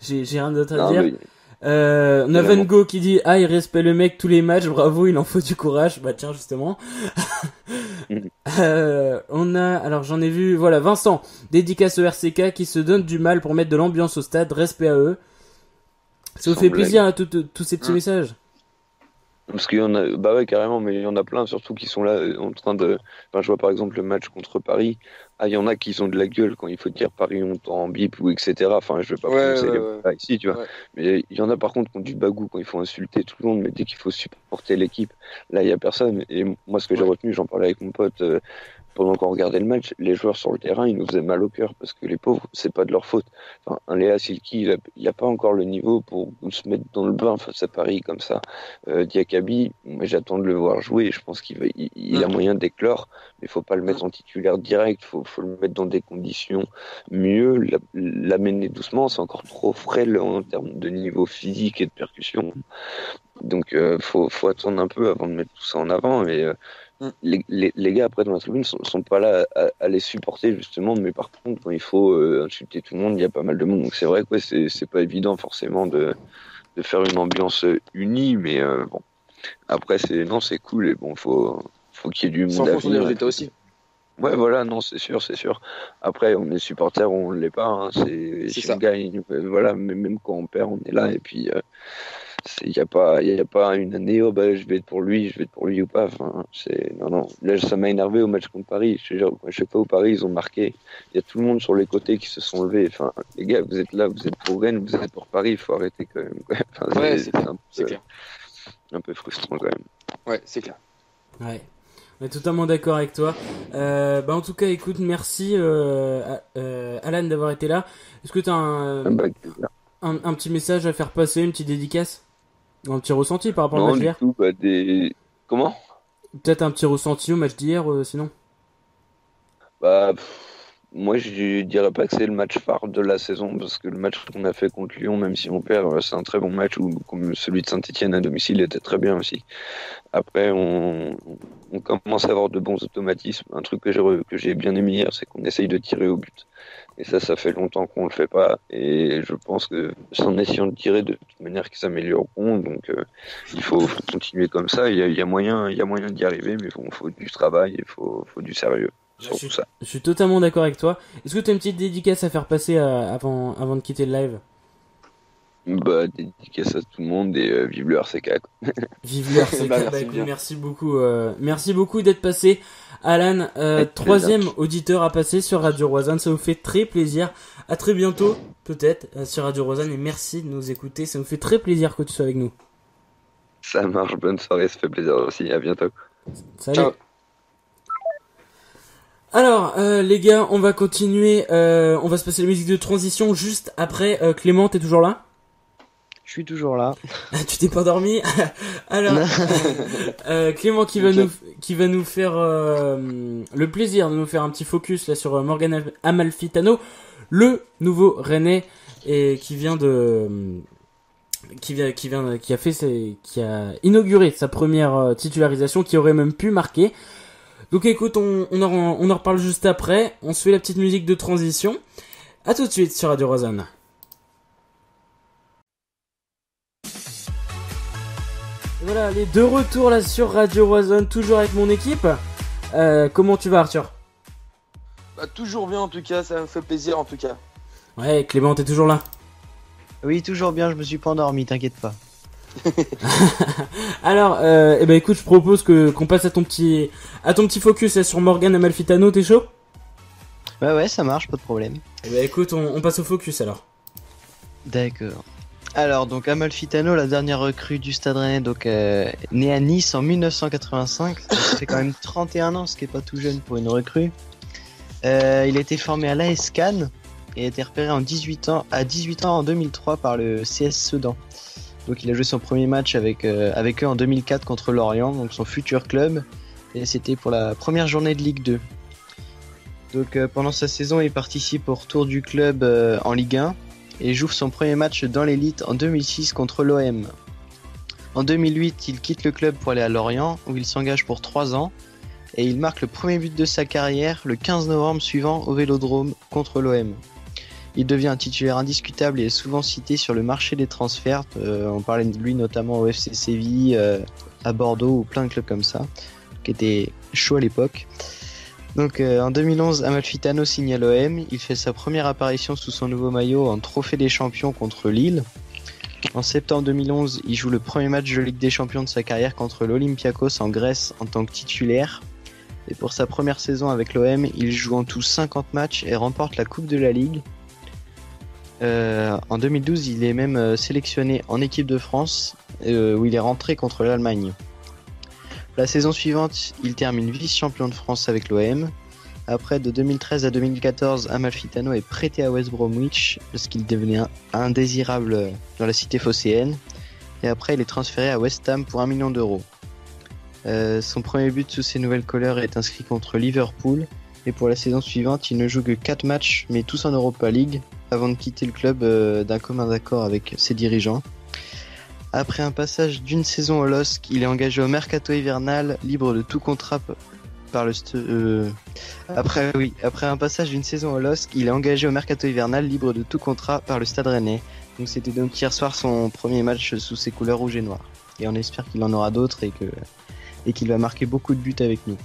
Speaker 1: J'ai rien d'autre à dire. On a Van Gogh qui dit il respecte le mec tous les matchs, bravo, il en faut du courage. Bah tiens, justement. On a, alors j'en ai vu, voilà, Vincent, dédicace au RCK qui se donne du mal pour mettre de l'ambiance au stade, respect à eux. Ça vous fait plaisir à tous ces petits messages?
Speaker 6: Parce qu'il y en a, bah ouais, carrément, mais il y en a plein, surtout qui sont là en train de. Enfin, je vois par exemple le match contre Paris. Il y en a qui ont de la gueule quand il faut dire Paris on en bip ou etc. Enfin, je vais pas prononcer les ici, tu vois. Mais il y en a par contre qui ont du bagou quand il faut insulter tout le monde, mais dès qu'il faut supporter l'équipe, là il y a personne. Et moi, ce que j'ai retenu, j'en parlais avec mon pote. Pendant qu'on regardait le match, les joueurs sur le terrain, ils nous faisaient mal au cœur parce que les pauvres, c'est pas de leur faute. Enfin, un Léa Silki, il a pas encore le niveau pour se mettre dans le bain face à Paris comme ça. Diakabi, mais j'attends de le voir jouer. Je pense qu'il a moyen d'éclore, mais faut pas le mettre en titulaire direct. Faut le mettre dans des conditions mieux, l'amener doucement. C'est encore trop frêle en termes de niveau physique et de percussion. Donc, faut attendre un peu avant de mettre tout ça en avant. Mais les gars après dans la tribune sont pas là à les supporter justement, mais par contre quand il faut insulter tout le monde, il y a pas mal de monde, donc c'est vrai que c'est pas évident forcément de faire une ambiance unie, mais bon après c'est cool et bon faut qu'il y ait du monde à venir.
Speaker 2: Résultats aussi.
Speaker 6: Ouais, voilà, non, c'est sûr. Après, on est supporter ou on ne l'est pas, hein, si on gagne, voilà, mais même quand on perd, on est là, et puis il y a pas une année je vais être pour lui ou pas. Enfin, non. Là, ça m'a énervé au match contre Paris. Je sais pas où Paris ils ont marqué. Il y a tout le monde sur les côtés qui se sont levés. Enfin, les gars, vous êtes là, vous êtes pour Rennes, vous êtes pour Paris. Il faut arrêter quand même. Enfin,
Speaker 2: c'est clair.
Speaker 6: Un peu frustrant quand même.
Speaker 2: Ouais, c'est clair.
Speaker 1: Ouais. On est totalement d'accord avec toi. En tout cas, écoute, merci Alan d'avoir été là. Est-ce que tu as un petit message à faire passer, une petite dédicace? Un petit ressenti par rapport au match d'hier?
Speaker 6: Comment?
Speaker 1: Peut-être un petit ressenti au match d'hier, sinon?
Speaker 6: moi, je dirais pas que c'est le match phare de la saison, parce que le match qu'on a fait contre Lyon, même si on perd, c'est un très bon match, ou comme celui de Saint-Etienne à domicile était très bien aussi. Après, on commence à avoir de bons automatismes. Un truc que j'ai bien aimé hier, c'est qu'on essaye de tirer au but. Et ça fait longtemps qu'on le fait pas. Et je pense que c'est en essayant de tirer de toute manière qu'ils s'amélioreront. Donc, il faut continuer comme ça. Il y a moyen d'y arriver, mais il faut du travail, il faut du sérieux. Surtout ça.
Speaker 1: Je suis totalement d'accord avec toi. Est-ce que tu as une petite dédicace à faire passer avant de quitter le live?
Speaker 6: Bah, dédicace à tout le monde et vive le RCK.
Speaker 1: Vive le RCK.
Speaker 2: Merci
Speaker 1: Écoute,
Speaker 2: bien.
Speaker 1: merci beaucoup d'être passé. Alan,
Speaker 6: Avec
Speaker 1: troisième
Speaker 6: plaisir.
Speaker 1: auditeur à passer sur Radio Roanne. Ça nous fait très plaisir. À très bientôt, peut-être, sur Radio Roanne. Et merci de nous écouter. Ça nous fait très plaisir que tu sois avec nous.
Speaker 6: Ça marche, bonne soirée, ça fait plaisir aussi. À bientôt.
Speaker 1: Salut.
Speaker 2: Ciao.
Speaker 1: Alors, les gars, on va continuer. On va se passer la musique de transition juste après. Clément, t'es toujours là?
Speaker 3: Je suis toujours là.
Speaker 1: Tu t'es pas endormi? Alors, Clément qui va nous faire le plaisir de nous faire un petit focus là sur Morgan Amalfitano, le nouveau Rennais et qui a inauguré sa première titularisation, qui aurait même pu marquer. Donc écoute, on en reparle juste après. On se fait la petite musique de transition. À tout de suite sur Radio Rosanne. Voilà, les deux retours là sur Radio Rosanne, toujours avec mon équipe. Comment tu vas, Arthur?
Speaker 2: Bah, toujours bien en tout cas, ça me fait plaisir en tout cas.
Speaker 1: Ouais, Clément, t'es toujours là?
Speaker 3: Oui, toujours bien, je me suis pas endormi, t'inquiète pas.
Speaker 1: Alors, écoute, je propose qu'on passe à ton petit focus là, sur Morgan Amalfitano. T'es chaud?
Speaker 3: Ouais, ça marche, pas de problème.
Speaker 1: Écoute, on passe au focus alors.
Speaker 3: D'accord. Alors, donc Amalfitano, la dernière recrue du Stade Rennais, donc né à Nice en 1985. Ça fait quand même 31 ans, ce qui est pas tout jeune pour une recrue. Il a été formé à l'AS Cannes et a été repéré à 18 ans en 2003 par le CS Sedan. Donc il a joué son premier match avec eux en 2004 contre Lorient, donc son futur club, et c'était pour la première journée de Ligue 2. Donc pendant sa saison, il participe au retour du club en Ligue 1 et joue son premier match dans l'élite en 2006 contre l'OM. En 2008, il quitte le club pour aller à Lorient, où il s'engage pour 3 ans, et il marque le premier but de sa carrière le 15 novembre suivant au Vélodrome contre l'OM. Il devient un titulaire indiscutable et est souvent cité sur le marché des transferts. On parlait de lui notamment au FC Séville, à Bordeaux ou plein de clubs comme ça, qui étaient chauds à l'époque. Donc en 2011, Amalfitano signe à l'OM. Il fait sa première apparition sous son nouveau maillot en Trophée des Champions contre Lille. En septembre 2011, il joue le premier match de Ligue des Champions de sa carrière contre l'Olympiakos en Grèce en tant que titulaire. Et pour sa première saison avec l'OM, il joue en tout 50 matchs et remporte la Coupe de la Ligue. En 2012, il est même sélectionné en équipe de France, où il est rentré contre l'Allemagne. La saison suivante, il termine vice-champion de France avec l'OM. Après, de 2013 à 2014, Amalfitano est prêté à West Bromwich parce qu'il devenait indésirable dans la cité phocéenne. Et après, il est transféré à West Ham pour 1 million d'euros. Son premier but sous ses nouvelles couleurs est inscrit contre Liverpool. Et pour la saison suivante, il ne joue que 4 matchs, mais tous en Europa League, avant de quitter le club d'un commun accord avec ses dirigeants. Après un passage d'une saison au LOSC, il est engagé au mercato hivernal, libre de tout contrat par le Après un passage d'une saison au LOSC, il est engagé au mercato hivernal, libre de tout contrat par le Stade Rennais. Donc c'était donc hier soir son premier match sous ses couleurs rouge et noir. Et on espère qu'il en aura d'autres et qu'il va marquer beaucoup de buts avec nous.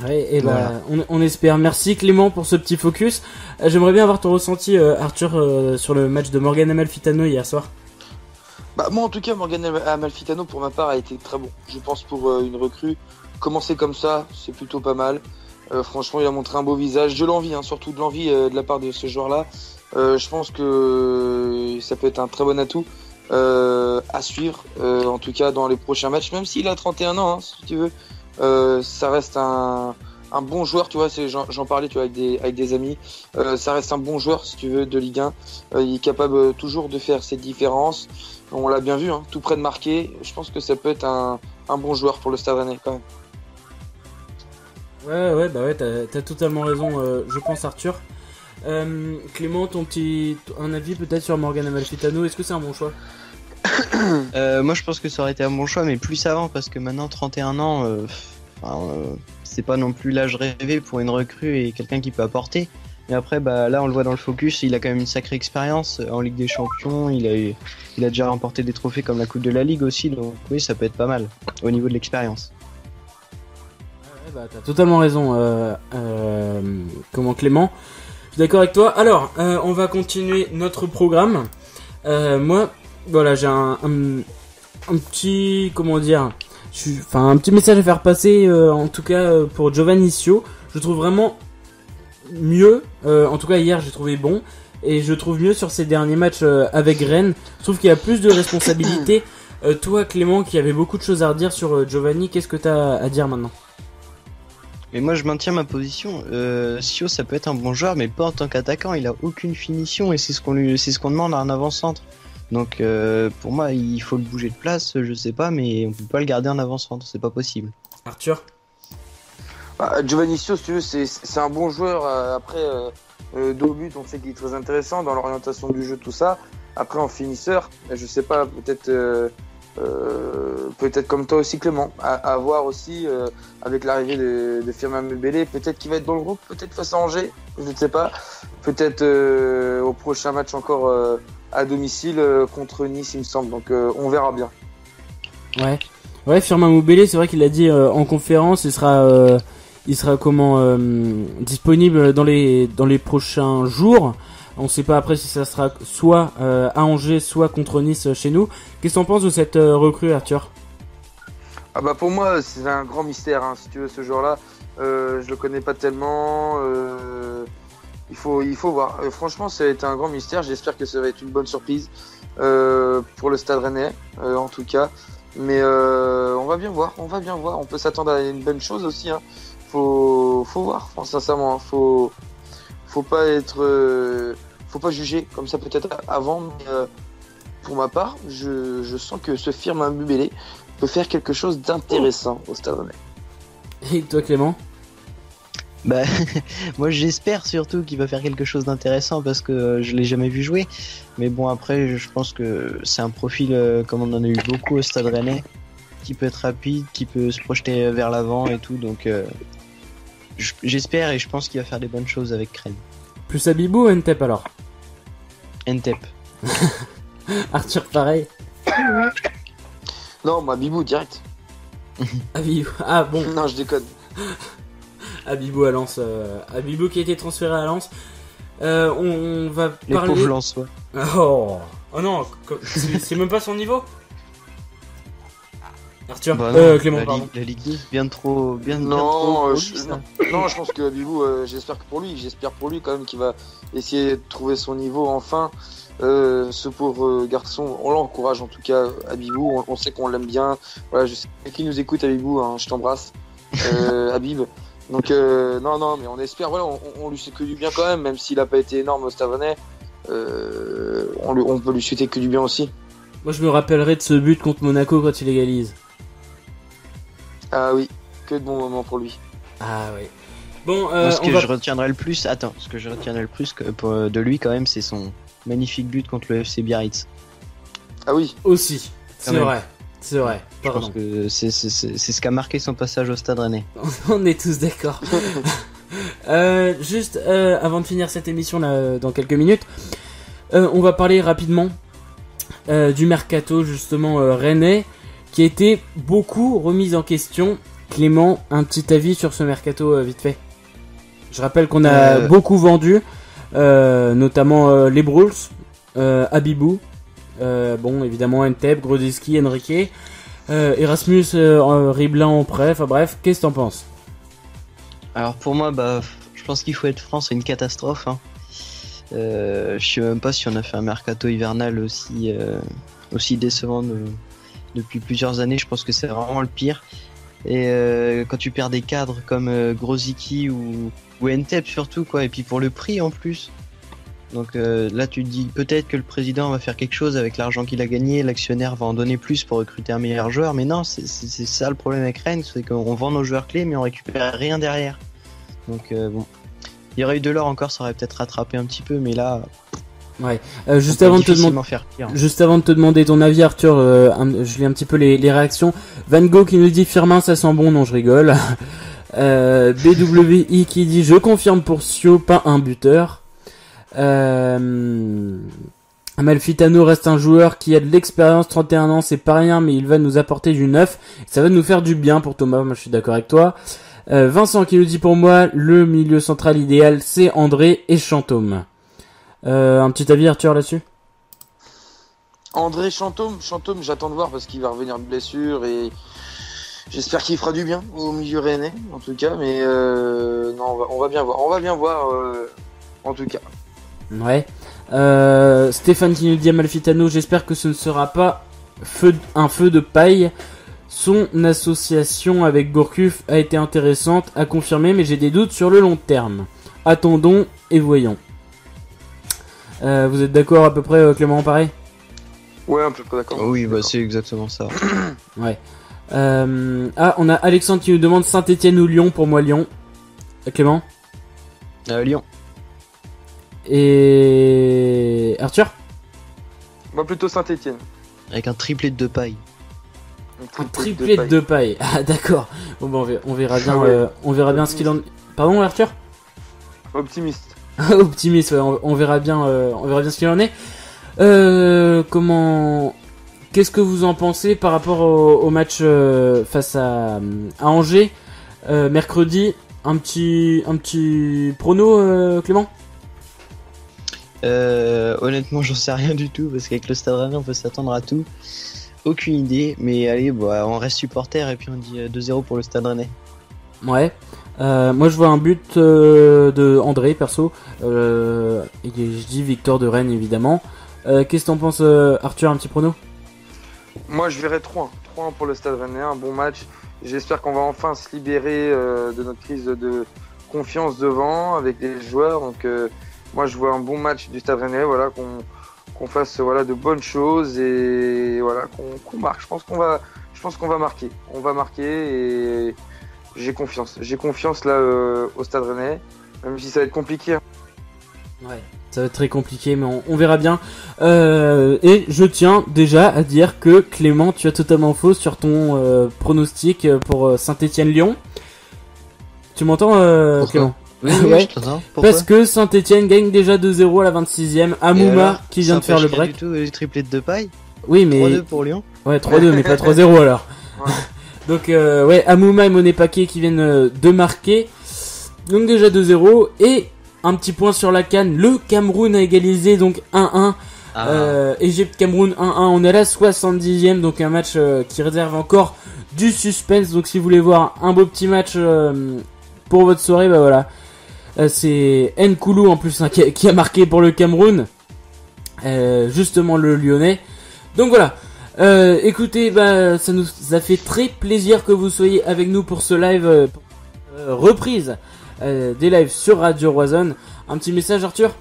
Speaker 1: Ouais, et
Speaker 3: Voilà.
Speaker 1: on espère. Merci Clément pour ce petit focus. J'aimerais bien avoir ton ressenti, Arthur, sur le match de Morgan Amalfitano hier soir.
Speaker 2: Bah, moi en tout cas, Morgan Amalfitano pour ma part a été très bon. Je pense pour une recrue, commencer comme ça, c'est plutôt pas mal. Franchement, il a montré un beau visage, de l'envie, surtout de l'envie de la part de ce joueur-là. Je pense que ça peut être un très bon atout à suivre, en tout cas dans les prochains matchs, même s'il a 31 ans, si tu veux. Ça reste un bon joueur, tu vois, j'en parlais, tu vois, avec des amis. Ça reste un bon joueur, si tu veux, de Ligue 1. Il est capable toujours de faire ses différences. On l'a bien vu, tout près de marquer. Je pense que ça peut être un bon joueur pour le Stade Rennais, quand même.
Speaker 1: Ouais, t'as totalement raison, je pense, Arthur. Clément, un avis peut-être sur Morgan Amalfitano, est-ce que c'est un bon choix?
Speaker 3: Moi je pense que ça aurait été un bon choix, mais plus avant, parce que maintenant 31 ans, c'est pas non plus l'âge rêvé pour une recrue et quelqu'un qui peut apporter. Mais après, là on le voit dans le focus, il a quand même une sacrée expérience en Ligue des Champions, il a déjà remporté des trophées comme la Coupe de la Ligue aussi, donc oui, ça peut être pas mal au niveau de l'expérience.
Speaker 1: T'as totalement raison, Clément. Je suis d'accord avec toi. Alors, on va continuer notre programme. Moi, voilà, j'ai un petit, un petit message à faire passer, en tout cas pour Giovanni Sio. Je trouve vraiment mieux. En tout cas, hier, j'ai trouvé bon. Et je trouve mieux sur ces derniers matchs avec Rennes. Je trouve qu'il y a plus de responsabilités. Toi, Clément, qui avait beaucoup de choses à redire sur Giovanni, qu'est-ce que t'as à dire maintenant?
Speaker 3: Mais moi je maintiens ma position. Sio ça peut être un bon joueur, mais pas en tant qu'attaquant. Il a aucune finition et c'est ce qu'on demande à un avant-centre. Donc pour moi il faut le bouger de place. Je sais pas, mais on peut pas le garder en avant-centre, c'est pas possible.
Speaker 1: Arthur?
Speaker 2: Giovanni Sio, si tu veux, c'est un bon joueur. Après, dos au but, on sait qu'il est très intéressant dans l'orientation du jeu, tout ça. Après en finisseur, je sais pas, peut-être comme toi aussi, Clément, à voir aussi avec l'arrivée de Firmin Mubélé, peut-être qu'il va être dans le groupe, peut-être face à Angers, je ne sais pas, peut-être au prochain match encore à domicile contre Nice, il me semble, donc on verra bien.
Speaker 1: Ouais, Firmin Mubélé, c'est vrai qu'il a dit en conférence, il sera disponible dans les prochains jours. On sait pas après si ça sera soit à Angers, soit contre Nice chez nous. Qu'est-ce que t'en penses de cette recrue, Arthur?
Speaker 2: Pour moi, c'est un grand mystère, hein, si tu veux, ce joueur-là. Je le connais pas tellement. Il faut voir. Franchement, ça a été un grand mystère. J'espère que ça va être une bonne surprise pour le Stade Rennais, en tout cas. Mais on va bien voir. On peut s'attendre à une bonne chose aussi. Hein. Faut voir. Sincèrement, hein. Faut pas juger comme ça peut-être avant, mais pour ma part, je sens que ce Firmin Mubélé peut faire quelque chose d'intéressant au Stade Rennais.
Speaker 1: Et toi, Clément?
Speaker 3: Moi j'espère surtout qu'il va faire quelque chose d'intéressant parce que je l'ai jamais vu jouer. Mais bon, après je pense que c'est un profil comme on en a eu beaucoup au Stade Rennais, qui peut être rapide, qui peut se projeter vers l'avant et tout, donc j'espère et je pense qu'il va faire des bonnes choses avec Rennes.
Speaker 1: Plus Abibou ou Ntep alors?
Speaker 3: Ntep.
Speaker 1: Arthur, pareil?
Speaker 2: Non, Abibou direct.
Speaker 1: Abibou, ah bon.
Speaker 2: Non, je déconne.
Speaker 1: Abibou à Lens. Abibou qui a été transféré à Lens. On va
Speaker 3: les
Speaker 1: parler...
Speaker 3: pauvres Lensois.
Speaker 1: Oh non, c'est même pas son niveau. Arthur, Clément, pardon.
Speaker 3: La Ligue 2, bien trop.
Speaker 2: Non, je pense que Abibou, j'espère pour lui quand même qu'il va essayer de trouver son niveau enfin. Ce pauvre garçon, on l'encourage en tout cas, Abibou. On sait qu'on l'aime bien. Voilà, je sais qui nous écoute, Abibou, hein, je t'embrasse, Habib. Donc non, mais on espère. Voilà, on lui souhaite que du bien quand même s'il a pas été énorme au Stade Rennais. On peut lui souhaiter que du bien aussi.
Speaker 1: Moi, je me rappellerai de ce but contre Monaco quand il égalise.
Speaker 2: Ah oui, que de bons moments pour lui.
Speaker 1: Ah oui. Bon,
Speaker 3: je retiendrai le plus de lui quand même, c'est son magnifique but contre le FC Biarritz.
Speaker 2: Ah oui.
Speaker 1: Aussi, c'est vrai.
Speaker 3: Je pense que c'est ce qui a marqué son passage au Stade Rennais.
Speaker 1: On est tous d'accord. Juste avant de finir cette émission là, dans quelques minutes, on va parler rapidement du mercato justement rennais, qui a été beaucoup remis en question. Clément, un petit avis sur ce mercato vite fait. Je rappelle qu'on a beaucoup vendu, notamment les Bruls, Abibou, bon évidemment Ntep, Grodziski, Enrique, Erasmus, Riblin en prêt, enfin bref, qu'est-ce que t'en penses?
Speaker 3: Alors pour moi, je pense qu'il faut être franc, c'est une catastrophe. Hein. Je sais même pas si on a fait un mercato hivernal aussi décevant depuis plusieurs années. Je pense que c'est vraiment le pire. Et quand tu perds des cadres comme Grodziski ou Ntep surtout, quoi, et puis pour le prix en plus, Donc là, tu te dis peut-être que le président va faire quelque chose avec l'argent qu'il a gagné, l'actionnaire va en donner plus pour recruter un meilleur joueur, mais non, c'est ça le problème avec Rennes, c'est qu'on vend nos joueurs clés, mais on récupère rien derrière. Donc bon, il y aurait eu Delors encore, ça aurait peut-être rattrapé un petit peu, mais là.
Speaker 1: Ouais. Juste avant de te demander ton avis, Arthur, je lis un petit peu les réactions. Van Gogh qui nous dit Firmin, ça sent bon, non, je rigole. BWI qui dit je confirme pour Sio, pas un buteur. Amalfitano reste un joueur qui a de l'expérience, 31 ans, c'est pas rien, mais il va nous apporter du neuf. Ça va nous faire du bien pour Thomas, moi je suis d'accord avec toi. Vincent qui nous dit pour moi, le milieu central idéal, c'est André et Chantôme. Un petit avis, Arthur, là-dessus?
Speaker 2: André Chantôme, j'attends de voir parce qu'il va revenir de blessure et j'espère qu'il fera du bien au milieu rennais, en tout cas, mais non, on va bien voir, en tout cas.
Speaker 1: Ouais. Stéphane qui nous dit Amalfitano, j'espère que ce ne sera pas un feu de paille. Son association avec Gourcuff a été intéressante, à confirmer, mais j'ai des doutes sur le long terme. Attendons et voyons. Vous êtes d'accord à peu près, Clément, pareil?
Speaker 2: Ouais, un peu près d'accord.
Speaker 3: Oui, bah c'est exactement ça.
Speaker 1: Ouais. On a Alexandre qui nous demande Saint-Etienne ou Lyon. Pour moi, Lyon. Clément?
Speaker 3: Lyon.
Speaker 1: Et Arthur?
Speaker 2: Moi plutôt Saint-Etienne.
Speaker 3: Avec un triplé de paille.
Speaker 1: Un triplé de paille. Ah d'accord. Bon bah, on verra bien. On verra bien ce qu'il en. Pardon, Arthur?
Speaker 2: Optimiste.
Speaker 1: Optimiste. Ouais, on verra bien. On verra bien ce qu'il en est. Qu'est-ce que vous en pensez par rapport au match face à Angers mercredi? Un petit prono, Clément?
Speaker 3: Honnêtement, j'en sais rien du tout parce qu'avec le Stade Rennais, on peut s'attendre à tout. Aucune idée, mais allez, on reste supporter et puis on dit 2-0 pour le Stade Rennais.
Speaker 1: Ouais. Moi, je vois un but de André, perso. Et je dis victoire de Rennes, évidemment. Qu'est-ce que t'en penses, Arthur, un petit prono?
Speaker 2: Moi, je verrais 3-1. 3-1 pour le Stade Rennais, un bon match. J'espère qu'on va enfin se libérer de notre crise de confiance devant avec les joueurs. Donc, moi, je vois un bon match du Stade Rennais, voilà, qu'on fasse de bonnes choses et voilà, qu'on marque. Je pense qu'on va marquer. On va marquer et j'ai confiance. J'ai confiance là au Stade Rennais, même si ça va être compliqué.
Speaker 1: Ouais, ça va être très compliqué, mais on verra bien. Et je tiens déjà à dire que Clément, tu as totalement faux sur ton pronostic pour Saint-Etienne-Lyon. Tu m'entends, Clément?
Speaker 3: Oui,
Speaker 1: ouais. Parce que Saint-Etienne gagne déjà 2-0 à la 26e. Amouma qui vient de faire le break.
Speaker 3: Du tout les triplets de paille.
Speaker 1: Oui, mais
Speaker 3: 3-2 pour Lyon.
Speaker 1: Ouais, 3-2, mais pas 3-0 alors. Ouais. Donc ouais, Amouma et Monet Paquet qui viennent de marquer. Donc déjà 2-0 et un petit point sur la CAN. Le Cameroun a égalisé donc 1-1. Égypte-Cameroun 1-1. On est à la 70e, donc un match qui réserve encore du suspense. Donc si vous voulez voir un beau petit match pour votre soirée, bah voilà. C'est Nkoulou en plus qui a marqué pour le Cameroun. Justement le Lyonnais. Donc voilà. Écoutez, bah ça nous a fait très plaisir que vous soyez avec nous pour ce live reprise des lives sur Radio Roison. Un petit message, Arthur?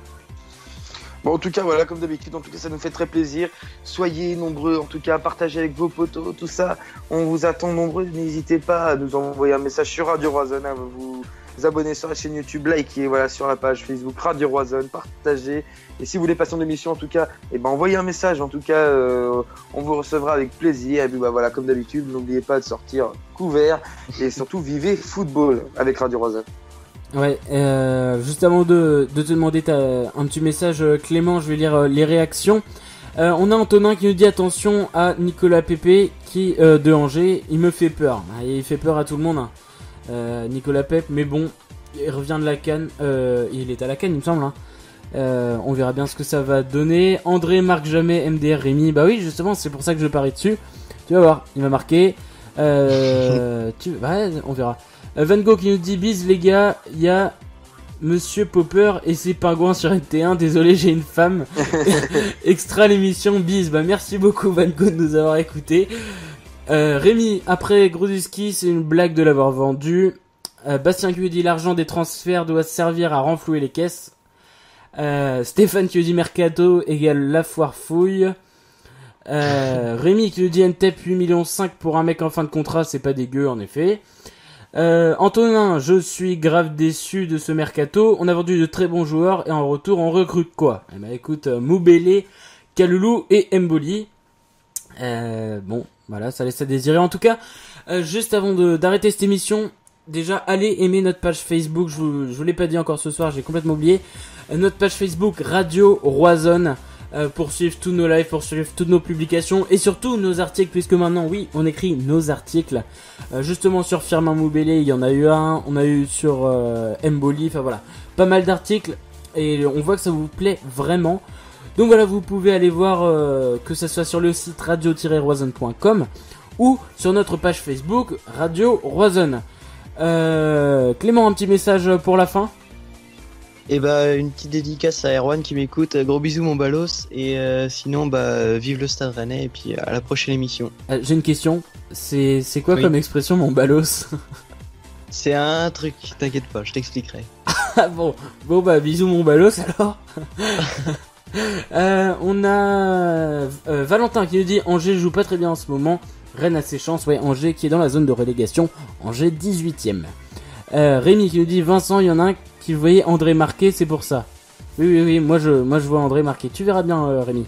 Speaker 2: Bon, en tout cas, voilà, comme d'habitude, en tout cas, ça nous fait très plaisir. Soyez nombreux, en tout cas, à partager avec vos potos, tout ça. On vous attend nombreux. N'hésitez pas à nous envoyer un message sur Radio Roison, à vous abonner sur la chaîne YouTube, likez, voilà, sur la page Facebook Radio Roison, partagez. Et si vous voulez passer en émission, en tout cas, envoyez un message. En tout cas, on vous recevra avec plaisir. Et puis, voilà, comme d'habitude, n'oubliez pas de sortir couvert et surtout vivez football avec Radio Roison.
Speaker 1: Ouais, juste avant de te demander un petit message, Clément, je vais lire les réactions. On a Antonin qui nous dit attention à Nicolas Pepe qui de Angers, il me fait peur. Il fait peur à tout le monde, hein. Nicolas Pepe, mais bon, il revient de la CAN, il est à la CAN, il me semble, hein. On verra bien ce que ça va donner. André marque jamais, MDR Rémi, bah oui, justement, c'est pour ça que je parie dessus. Tu vas voir, il va marquer. On verra. Van Gogh qui nous dit bise les gars, il y a Monsieur Popper et ses pingouins sur NT1, désolé j'ai une femme. Extra l'émission, bise. Bah merci beaucoup Van Gogh de nous avoir écoutés. Rémi, après Grodziski, c'est une blague de l'avoir vendu. Bastien qui dit l'argent des transferts doit servir à renflouer les caisses. Stéphane qui nous dit Mercato égale la foire fouille. Rémi qui nous dit NTEP 8,5 millions pour un mec en fin de contrat, c'est pas dégueu en effet. Antonin, je suis grave déçu de ce mercato. On a vendu de très bons joueurs et en retour on recrute quoi? Eh ben écoute, Moubélé, Kaloulou et Mboli. Bon, voilà, ça laisse à désirer. En tout cas, juste avant d'arrêter cette émission, déjà allez aimer notre page Facebook. Je vous l'ai pas dit encore ce soir, j'ai complètement oublié. Notre page Facebook Radio Roison. Pour suivre tous nos lives, pour suivre toutes nos publications et surtout nos articles, puisque maintenant oui on écrit nos articles justement sur Firmin Moubélé, il y en a eu un, on a eu sur Mboli, enfin voilà, pas mal d'articles et on voit que ça vous plaît vraiment. Donc voilà, vous pouvez aller voir que ça soit sur le site radio-roison.com ou sur notre page Facebook Radio Roison. Clément, un petit message pour la fin?
Speaker 3: Et bah une petite dédicace à Erwan qui m'écoute, gros bisous mon balos, et sinon bah vive le Stade Rennais et puis à la prochaine émission.
Speaker 1: J'ai une question, c'est quoi comme expression mon balos?
Speaker 3: C'est un truc, t'inquiète pas, je t'expliquerai.
Speaker 1: Ah bon bah bisous mon balos alors. On a Valentin qui nous dit Angers joue pas très bien en ce moment, Rennes a ses chances, ouais, Angers qui est dans la zone de relégation, Angers 18ème. Rémi qui nous dit Vincent, il y en a un qui voyait André marquer, c'est pour ça. Oui, moi je vois André marquer. Tu verras bien, Rémi.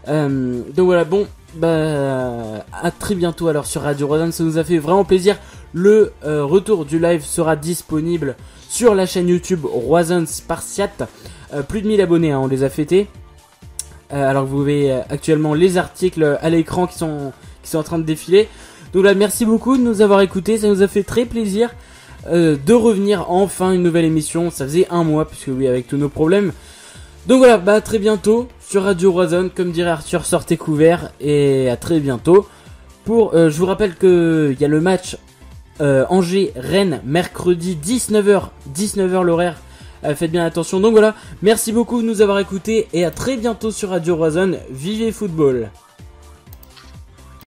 Speaker 1: Donc voilà, bon, bah à très bientôt alors sur Radio Roison, ça nous a fait vraiment plaisir. Le retour du live sera disponible sur la chaîne YouTube Roison Spartiate. Plus de 1000 abonnés, hein, on les a fêtés. Alors que vous voyez actuellement les articles à l'écran qui sont en train de défiler. Donc là, merci beaucoup de nous avoir écoutés, ça nous a fait très plaisir. De revenir enfin une nouvelle émission, ça faisait un mois puisque oui avec tous nos problèmes. Donc voilà, bah à très bientôt sur Radio Roison, comme dirait Arthur, sortez couverts et à très bientôt. Je vous rappelle que il y a le match Angers-Rennes mercredi 19h l'horaire. Faites bien attention. Donc voilà, merci beaucoup de nous avoir écoutés et à très bientôt sur Radio Roison. Vivez football.